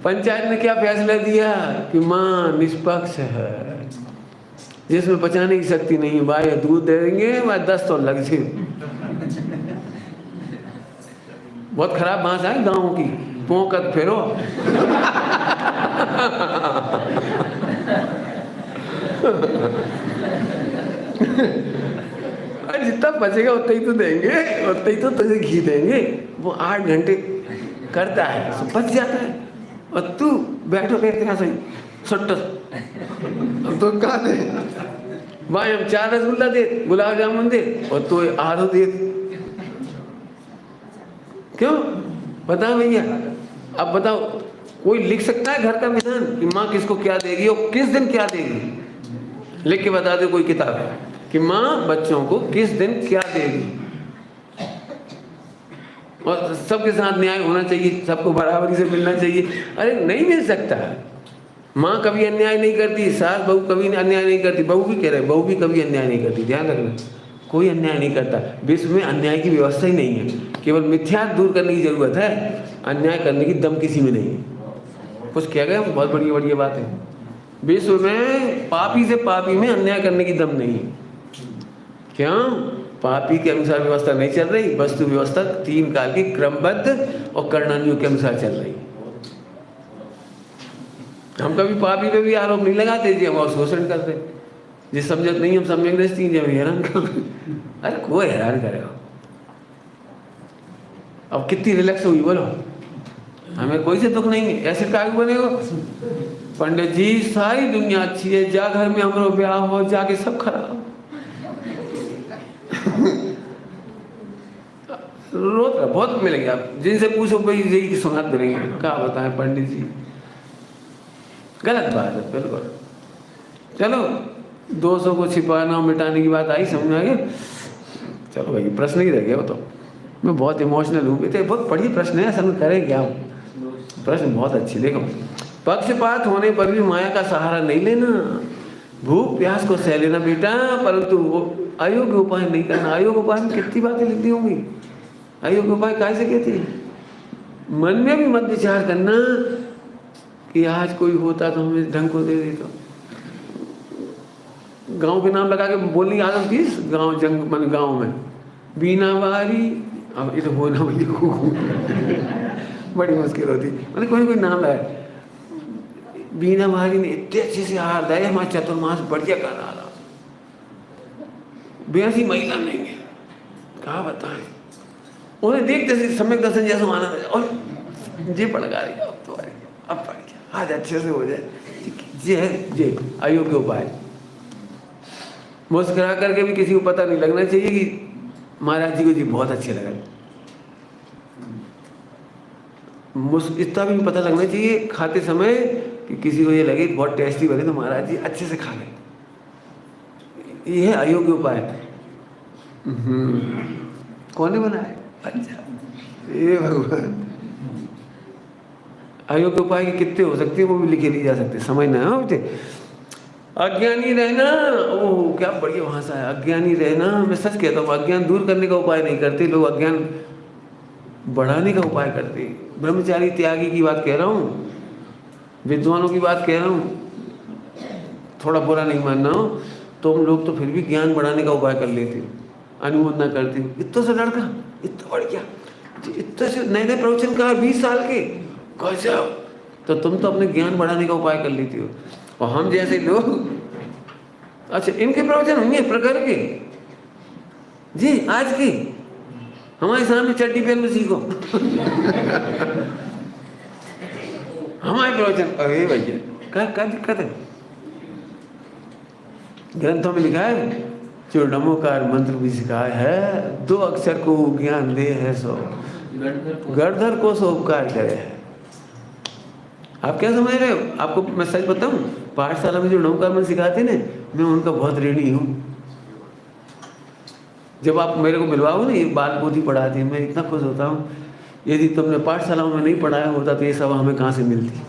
पंचायत ने क्या फैसला दिया कि माँ निष्पक्ष है, जिसमें पचाने की शक्ति नहीं है, भाई दूध दे देंगे, भाई 10 तो लग से। बहुत खराब भाषा है गाँव की, पोंकत फेरो। जितना बचेगा उतना ही तो देंगे, उतना ही तो तुझे घी देंगे। वो 8 घंटे करता है, तो बच जाता है, और तू बैठो कहते हैं सही सट्टर तो कहा दे भाई, हम 4 रसगुल्ला दे, गुलाब जामुन दे, और तो आधो दे। क्यों बताओ भैया? अब बताओ, कोई लिख सकता है घर का विधान कि माँ किसको क्या देगी और किस दिन क्या देगी? लिख के बता दो कोई किताब कि माँ बच्चों को किस दिन क्या देगी, और सबके साथ न्याय होना चाहिए, सबको बराबरी से मिलना चाहिए। अरे नहीं मिल सकता। माँ कभी अन्याय नहीं करती, सास बहू कभी अन्याय नहीं करती, बहू भी कह रहे, बहू भी कभी अन्याय नहीं करती, ध्यान रखना, कोई अन्याय नहीं करता। विश्व में अन्याय की व्यवस्था ही नहीं है, केवल मिथ्या दूर करने की जरूरत है, अन्याय करने की दम किसी में नहीं है। कुछ कह गए, बहुत बढ़िया बढ़िया बात है। विश्व में पापी से पापी में अन्याय करने की दम नहीं है। क्यों? पापी के अनुसार व्यवस्था नहीं चल रही, वस्तु व्यवस्था 3 काल की क्रमबद्ध और कर्णानुयोग के अनुसार चल रही। हम कभी पापी पे भी आरोप नहीं लगाते जी, हम शोषण करते, जिस समझत नहीं हम सम्यक दृष्टि जब हैरान कर। अरे कोई हैरान करेगा, अब कितनी रिलैक्स हुई बोलो, हमें कोई से दुख नहीं है। ऐसे काहे बनेगा? पंडित जी सारी दुनिया अच्छी है, जा घर में हमारा ब्याह हो, जाके सब खराब। रोत बहुत मिलेंगे, आप जिनसे पूछो भाई यही सुनाते रहेंगे, क्या बताएं पंडित जी, गलत बात है बिल्कुल। चलो 200 को छिपाना मिटाने की बात आई, समझ में आ गया? चलो भाई प्रश्न ही रह गया वो तो, मैं बहुत इमोशनल हूँ। तो बहुत बढ़िया प्रश्न है, असल में करें क्या? प्रश्न बहुत अच्छी। देखो, पक्षपात होने पर भी माया का सहारा नहीं लेना, भूख प्यास को सह लेना बेटा, परंतु वो अयोग्य उपाय नहीं करना। अयोग्य उपाय में कितनी बातें लिखती होंगी, अयोग्य उपाय कैसे कहती है? मन में भी मत विचार करना कि आज कोई होता तो हमें ढंग को दे देता। गांव के नाम लगा के बोलने की आदत थी गांव, जंग मन गांव में बीनावारी, अब ये तो बोलना बड़ी मुश्किल होती, मतलब कोई नाम लगाए। बीनावारी ने इतने अच्छे से आहार दिया, हमारा चतुर्मास बढ़िया कर रहा था। 82 महिला नहीं है, कहा बताएं। उन्हें देखते से सम्यक दर्शन जैसा माना और जी पड़ गा रही, अब तो अब पड़ गया, आज अच्छे से हो जाए। ये है ये अयोग्य उपाय। मुस्कुरा करके भी किसी को पता नहीं लगना चाहिए कि महाराज जी को जी बहुत अच्छे लगे। इतना भी पता लगना चाहिए खाते समय कि किसी को ये लगे बहुत टेस्टी बने तो महाराज जी अच्छे से खा गए। ये है अयोग्य उपाय। कौन ने बनाया? अच्छा, ये भगवान। अयोग्य उपाय के कितने हो सकते हैं वो भी लिखे नहीं जा सकते, समझना है बेटे। अज्ञानी रहना, ओह क्या बढ़िया भाषा है। अज्ञानी रहना, मैं सच कहता हूँ, अज्ञान दूर करने का उपाय नहीं करते लोग, अज्ञान बढ़ाने का उपाय करते हैं। ब्रह्मचारी त्यागी की बात कह रहा हूँ, विद्वानों की बात कह रहा हूँ, थोड़ा बुरा नहीं मानना हो। तुम लोग तो फिर भी ज्ञान बढ़ाने का उपाय कर लेते हो, अनुमोदना करते हो। इतना सा लड़का, इतना बढ़िया, इतने से नए नए प्रवचनकार 20 साल के, गजब। तो तुम तो अपने ज्ञान बढ़ाने का उपाय कर लेती हो। और हम जैसे लोग, अच्छा इनके प्रवचन होंगे प्रकार के जी, आज की हमारे सामने चड्डी पहन में सीखो हमारे प्रवचन, अरे भैया क्या दिक्कत है? ग्रंथों में लिखा है, जो नमोकार मंत्र भी सिखाया है, 2 अक्षर को ज्ञान दे है सो गढ़धर को सो उपकार करे है। आप क्या समझ रहे हो? आपको मैं सच बताऊं, पाठशाला में जो नमोकार मंत्र सिखाते ना, मैं उनका बहुत ऋणी हूँ। जब आप मेरे को मिलवाओ ना, ये बाल पोथी पढ़ाते हैं, मैं इतना खुश होता हूँ। यदि तुमने पाठशालाओं में नहीं पढ़ाया होता तो ये सब हमें कहाँ से मिलती।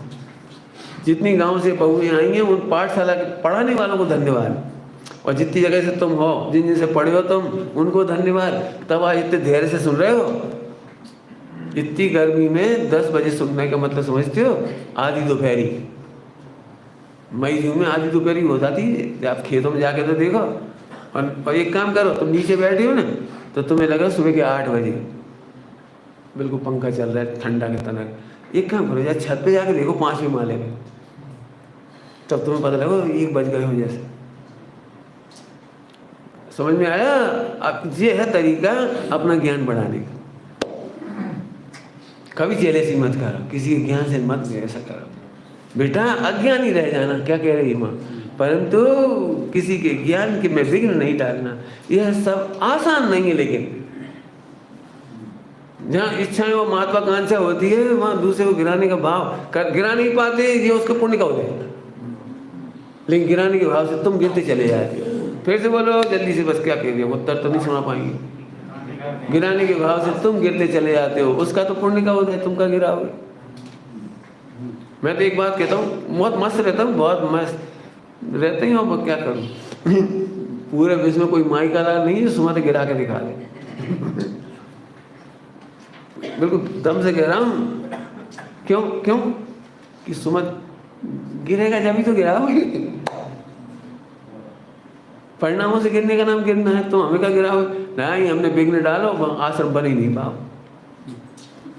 जितनी गांव से बहुएं आई हैं, उन पाठशाला के पढ़ाने वालों को धन्यवाद। और जितनी जगह से तुम हो, जिन जिन से पढ़े हो तुम, उनको धन्यवाद। तब आज इतने धैर्य से सुन रहे हो। इतनी गर्मी में 10 बजे सुनने का मतलब समझते हो? आधी दोपहरी, मई जून में आधी दोपहरी हो जाती है। आप खेतों में जाके तो देखो। और एक काम करो, तुम नीचे बैठे हो ना, तो तुम्हें लगा सुबह के 8 बजे, बिल्कुल पंखा चल रहा है ठंडा के तनक। एक काम करो, या छत पे जाके देखो 5वें माले में, तब तुम्हें पता लगा 1 बज गए हो जैसे। समझ में आया? अब ये है तरीका अपना ज्ञान बढ़ाने का। कभी जेलसी मत करो, किसी के ज्ञान से मत ऐसा करो। बेटा अज्ञानी रह जाना, क्या कह रही माँ, परंतु किसी के ज्ञान के में विघ्न नहीं डालना। यह सब आसान नहीं है, लेकिन जहाँ इच्छाएं और महत्वाकांक्षा होती है, वहाँ दूसरे को गिराने का भाव गिरा नहीं पाते, ये उसका पुण्य का उदय। लेकिन गिराने के भाव से तुम गिरते चले जाते हो। फिर से बोलो जल्दी से, बस क्या कह रही है, उत्तर तो नहीं सुना पाएंगे। गिराने के भाव से तुम गिरते चले जाते हो, उसका तो पुण्य का उदय, तुम का गिराओगे। मैं तो एक बात कहता हूँ, बहुत मस्त रहता हूँ, बहुत मस्त रहते ही हो, क्या करूँ पूरे विश्व में कोई माई का लाल नहीं है सुमत गिरा के दिखा दे बिल्कुल दम से कह रहा हूँ। क्यों क्यों कि सुमत गिरेगा जब ही तो गिराओगे। परिणामों से गिरने का नाम गिरना है, तो हमें क्या गिराओगे? नहीं, हमने विघ्न डालो, आश्रम बन ही नहीं पाओ।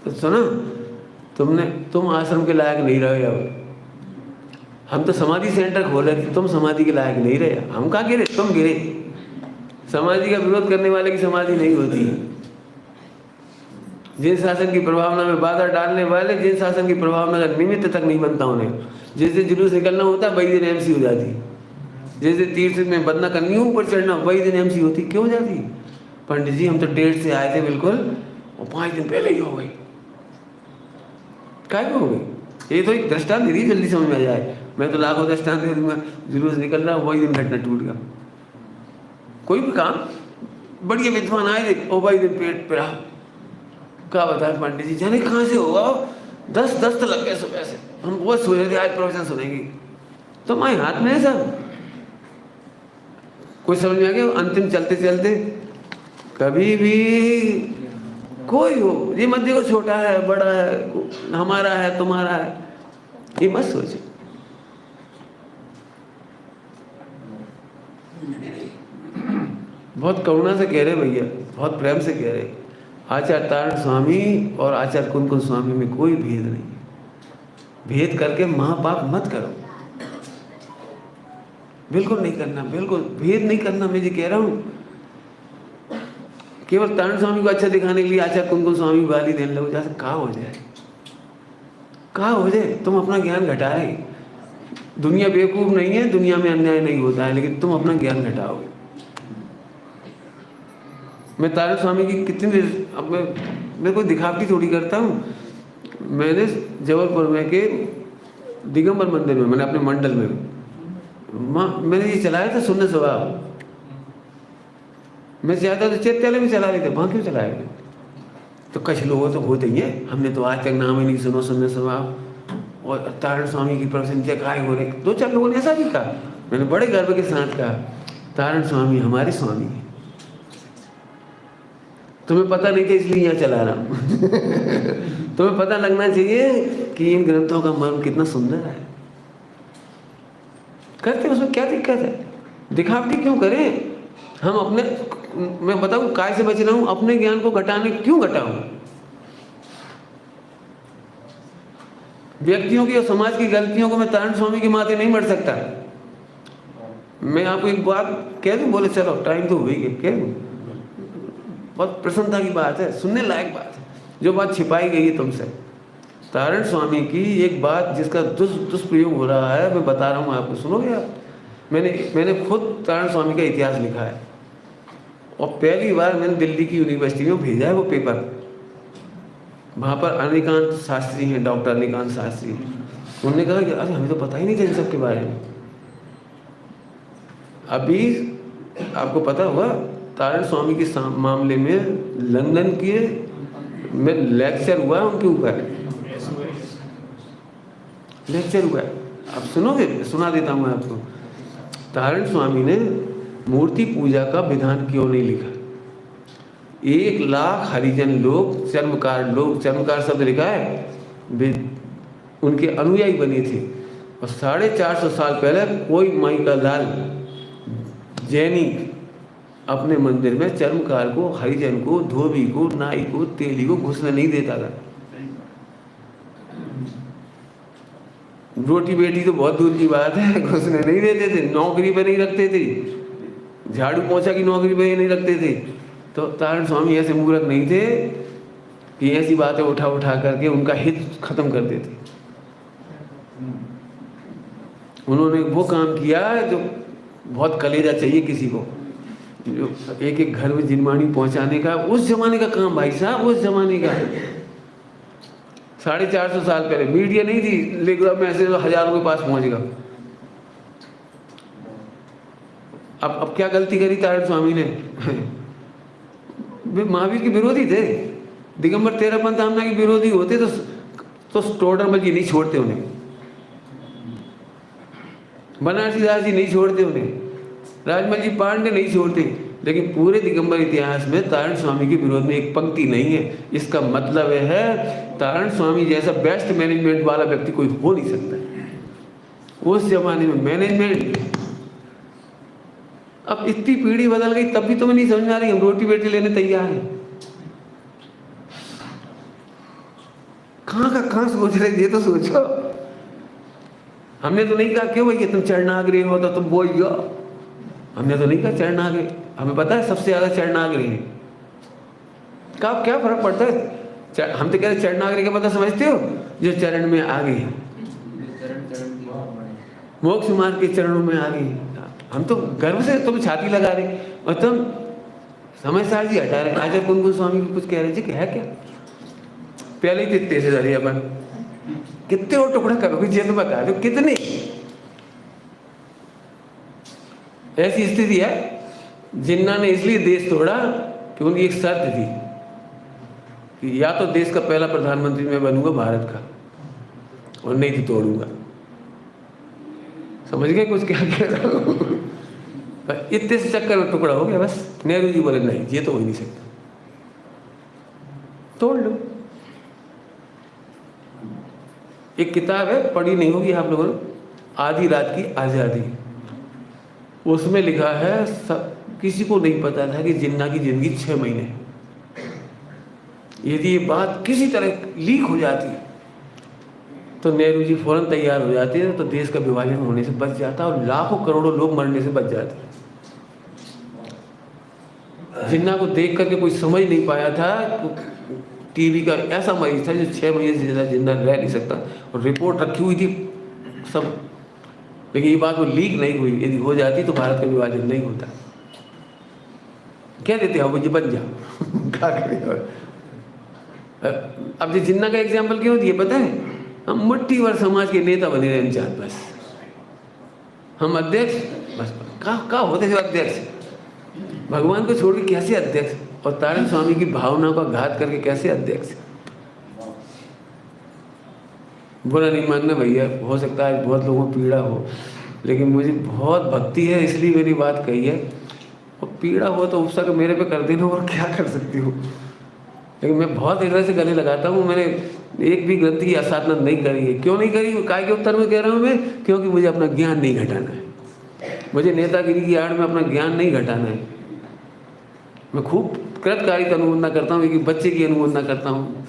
तो सुनो, तुम आश्रम के लायक नहीं रहे। अब हम तो समाधि सेंटर खोले थे, तुम समाधि के लायक नहीं रहे। हम कहाँ गिरे? तुम गिरे। समाधि का विरोध करने वाले की समाधि नहीं होती है। जिन शासन की प्रभावना में बाधा डालने वाले, जिन शासन की प्रभावना का निमित्त तक नहीं बनता उन्हें। जैसे जुलूस निकलना होता वही दिन एमसी हो जाती। जैसे तीर्थ में बदना करनी हो, ऊपर चढ़ना, वही दिन एमसी होती। क्यों हो जाती? पंडित जी हम तो डेट से आए थे बिल्कुल, और 5 दिन पहले ही हो गई। क्या हो गई? ये तो एक दृष्टांत दे दी, जल्दी समझ में आ जाए। मैं तो लाखों दृष्टांत दे दूंगा। जुलूस निकल रहा, वही दिन घटना टूट गया। कोई भी काम, बढ़िया विद्वान आए थे, ओ वही दिन पेट पे रहा। क्या बताए पंडित जी, जाने कहाँ से होगा? 10 तो लग गए सुबह से। हम वो सोच रहे थे आज प्रवचन सुनेंगे, तो हमारे हाथ में है सब। कोई समझ में आ गया? अंतिम चलते चलते कभी भी कोई हो, ये मत देखो छोटा है बड़ा है, हमारा है तुम्हारा है, ये मत सोचो। बहुत करुणा से कह रहे भैया, बहुत प्रेम से कह रहे। आचार्य तारण स्वामी और आचार्य कुंकुम स्वामी में कोई भेद नहीं। भेद करके महापाप मत करो, बिल्कुल नहीं करना, बिल्कुल भेद नहीं करना। मैं ये कह रहा हूँ, केवल तारण स्वामी को अच्छा दिखाने के लिए आचार्य कुमकुम स्वामी गाली देने लगो, जैसे कहा हो जाए, कहा हो जाए। तुम अपना ज्ञान घटा रहे। दुनिया बेवकूफ़ नहीं है, दुनिया में अन्याय नहीं होता है, लेकिन तुम अपना ज्ञान घटाओगे। मैं तारण स्वामी की कितनी देर, अब मैं कोई दिखावटी थोड़ी करता हूँ। मैंने जबलपुर में के दिगंबर मंदिर में, मैंने अपने मंडल में मैंने ये चलाया था सुनने स्वभाव। मैं चाहता तो चैत्यालय में चला रहे थे, वहाँ क्यों चलाया? तो कुछ लोगों तो होते ही है, हमने तो आज तक नाम ही नहीं सुनो सुनने स्वभाव, और तारण स्वामी की प्रशंसा काय हो रही। 2-4 लोगों ने ऐसा भी कहा। मैंने बड़े गर्व के साथ कहा, तारण स्वामी हमारे स्वामी हैं। तुम्हें पता नहीं था इसलिए यहाँ चला रहा हूँ। तुम्हें पता लगना चाहिए कि इन ग्रंथों का मर्म कितना सुंदर है। करते उसमें क्या दिक्कत है? दिखावटी क्यों करें? हम अपने, मैं बताऊं काय से बच रहा हूं, अपने ज्ञान को घटाने क्यों घटाऊं? व्यक्तियों की और समाज की गलतियों को मैं तारण स्वामी के माथे नहीं मर सकता। मैं आपको एक बात कह दूं, बोले चलो टाइम तो हो ही गया, कह दूं, बहुत प्रसन्नता की बात है, सुनने लायक बात है, जो बात छिपाई गई है तुमसे। तारण स्वामी की एक बात जिसका दुष्प्रयोग हो रहा है, मैं बता रहा हूँ आपको, सुनोगे आप? मैंने खुद तारण स्वामी का इतिहास लिखा है, और पहली बार मैंने दिल्ली की यूनिवर्सिटी में भेजा है वो पेपर। वहाँ पर अनिकांत शास्त्री हैं, डॉक्टर अनिकांत शास्त्री। उन्होंने कहा कि अरे हमें तो पता ही नहीं था इन सब के बारे में। अभी आपको पता हुआ तारण स्वामी के मामले में लंदन के में लेक्चर हुआ, उनके ऊपर लेक्चर हुआ। आप सुनोगे? सुना देता हूँ आपको। तारण स्वामी ने मूर्ति पूजा का विधान क्यों नहीं लिखा? 1 लाख हरिजन लोग, चर्मकार शब्द लिखा है, उनके अनुयायी बने थे। और 450 साल पहले कोई माई का लाल जैनी अपने मंदिर में चर्मकार को, हरिजन को, धोबी को, नाई को, तेली को घुसने नहीं देता था। रोटी बेटी तो बहुत दूर की बात है, घुसने नहीं देते थे, नौकरी पे नहीं रखते थे, झाड़ू पोछा की नौकरी पे नहीं रखते थे। तो तारण स्वामी ऐसे मूर्ख नहीं थे कि ऐसी बातें उठा उठा करके उनका हित खत्म कर देते। उन्होंने वो काम किया जो बहुत कलेजा चाहिए किसी को, जो एक घर में जिनवाणी पहुंचाने का, उस जमाने का काम भाई साहब, उस जमाने का। 450 साल पहले मीडिया नहीं थी, लेकिन मैसेज हजारों के पास पहुंचेगा। अब क्या गलती करी तारण स्वामी ने? वे महावीर के विरोधी थे। दिगंबर तेरहपंथ आमना के विरोधी होते तो टोडरमल जी नहीं छोड़ते उन्हें, बनारसी दास जी नहीं छोड़ते उन्हें, राजमल जी पांडे नहीं छोड़ते। लेकिन पूरे दिगंबर इतिहास में तारण स्वामी के विरोध में एक पंक्ति नहीं है। इसका मतलब है तारण स्वामी जैसा बेस्ट मैनेजमेंट वाला व्यक्ति कोई हो नहीं सकता। उस जमाने में मैनेजमेंट, अब इतनी पीढ़ी बदल गई तब भी तुम्हें नहीं समझ में आ रही, हम रोटी बेटी लेने तैयार हैं। कहाँ का कहाँ सोच रहे, ये तो सोचो। हमने तो नहीं कहा क्यों भाई कि तुम चरणाग्रही हो तो तुम बोलियो, हमने तो नहीं कहा चरणाग्रही। हमें पता है सबसे ज्यादा चरणाग्रही है। कब क्या फर्क पड़ता है? हम तो कह रहे चरणाग्रही का पता समझते हो, जो चरण में आ गई, मोक्ष मार्ग के चरणों में आ गई। हम तो गर्व से तुम छाती लगा रहे और तुम समझदार जी हटा रहे। आचार्य कुमकुम स्वामी को कुछ कह रहे थे कि है क्या? पहले ही कितने से जरिए अपन कितने और टुकड़ा करोगे, जेल में बता दो कितने। ऐसी स्थिति है, जिन्ना ने इसलिए देश तोड़ा कि उनकी एक शर्त थी कि या तो देश का पहला प्रधानमंत्री मैं बनूंगा भारत का, और नहीं तो तोड़ूंगा। समझ गए कुछ क्या कह रहा हूं? इतने से चक्कर में टुकड़ा हो गया बस। नेहरू जी बोले नहीं, ये तो हो ही नहीं सकता, तोड़ लो। एक किताब है, पढ़ी नहीं होगी आप लोगों ने, आधी रात की आज़ादी। उसमें लिखा है किसी को नहीं पता था कि जिन्ना की जिंदगी 6 महीने है। यदि ये बात किसी तरह लीक हो जाती तो नेहरू जी फौरन तैयार हो जाते हैं, तो देश का विभाजन होने से बच जाता और लाखों करोड़ों लोग मरने से बच जाते। जिन्ना को देख करके कोई समझ नहीं पाया था। टीबी का ऐसा मरीज था जो 6 महीने से ज़्यादा जिंदा रह नहीं सकता, और रिपोर्ट रखी हुई थी सब, लेकिन ये बात वो लीक नहीं हुई। यदि हो जाती तो भारत का विभाजन नहीं होता। क्या देते हैं वो, ये बन जा क्या करें। अब ये जिन्ना का एग्जाम्पल क्यों दिए पता है? हम मुट्ठी भर समाज के नेता बने रहे चार, बस हम अध्यक्ष, बस कहाँ होते थे अध्यक्ष? भगवान को छोड़ के कैसे अध्यक्ष? और तारण स्वामी की भावना का घात करके कैसे अध्यक्ष? बुरा नहीं मानना भैया, हो सकता है बहुत लोगों को पीड़ा हो, लेकिन मुझे बहुत भक्ति है इसलिए मेरी बात कही है। और पीड़ा हो तो उपसर्ग मेरे पे कर देना, और क्या कर सकती हूँ। लेकिन मैं बहुत हृदय से गले लगाता हूँ। मैंने एक भी ग्रंथ की आसाधना नहीं करी है। क्यों नहीं करी? काय के उत्तर में कह रहा हूँ मैं, क्योंकि मुझे अपना ज्ञान नहीं घटाना है। मुझे नेतागिरी की आड़ में अपना ज्ञान नहीं घटाना है। मैं खूब कृतकारी की अनुमोदना करता हूँ, एक बच्चे की अनुमोदना करता हूँ।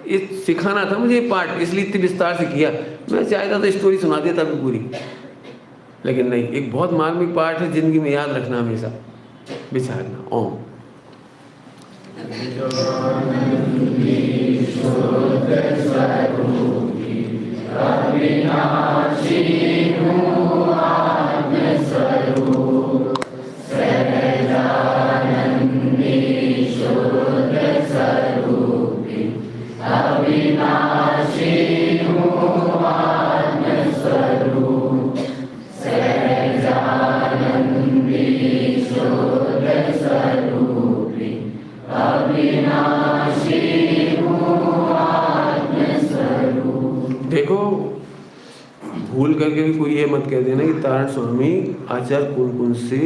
ये सिखाना था मुझे पाठ, इसलिए इतने विस्तार से किया। मैं चाहता तो स्टोरी सुना देता भी पूरी, लेकिन नहीं। एक बहुत मार्मिक पाठ है, जिंदगी में याद रखना, हमेशा विचारना। ओम देखो, भूल करके भी कोई ये मत कह देना कि तारण स्वामी आचार्य कुल से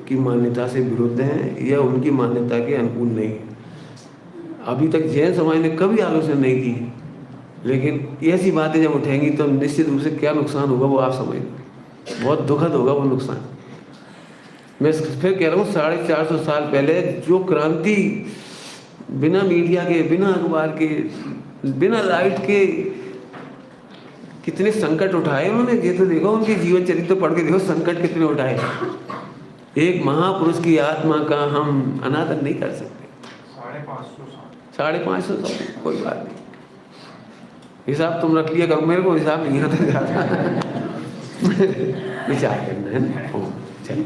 की मान्यता से विरुद्ध हैं या उनकी मान्यता के अनुकूल नहीं है। अभी तक जैन समाज ने कभी आलोचना नहीं की, लेकिन ऐसी बातें जब उठेंगी तो निश्चित रूप से क्या नुकसान होगा वो आप समझ, बहुत दुखद होगा वो नुकसान। मैं फिर कह रहा हूँ, 450 साल पहले जो क्रांति बिना मीडिया के, बिना अखबार के, बिना लाइट के कितने संकट उठाए उन्होंने। ये तो देखो उनके जीवन चरित्र पढ़ के देखो, संकट कितने उठाए। एक महापुरुष की आत्मा का हम अनादर नहीं कर सकते। 550 साल कोई बात नहीं, हिसाब तुम रख लिया करो, मेरे को हिसाब नहीं आता ज़्यादा। विचार करना है ना। चलिए।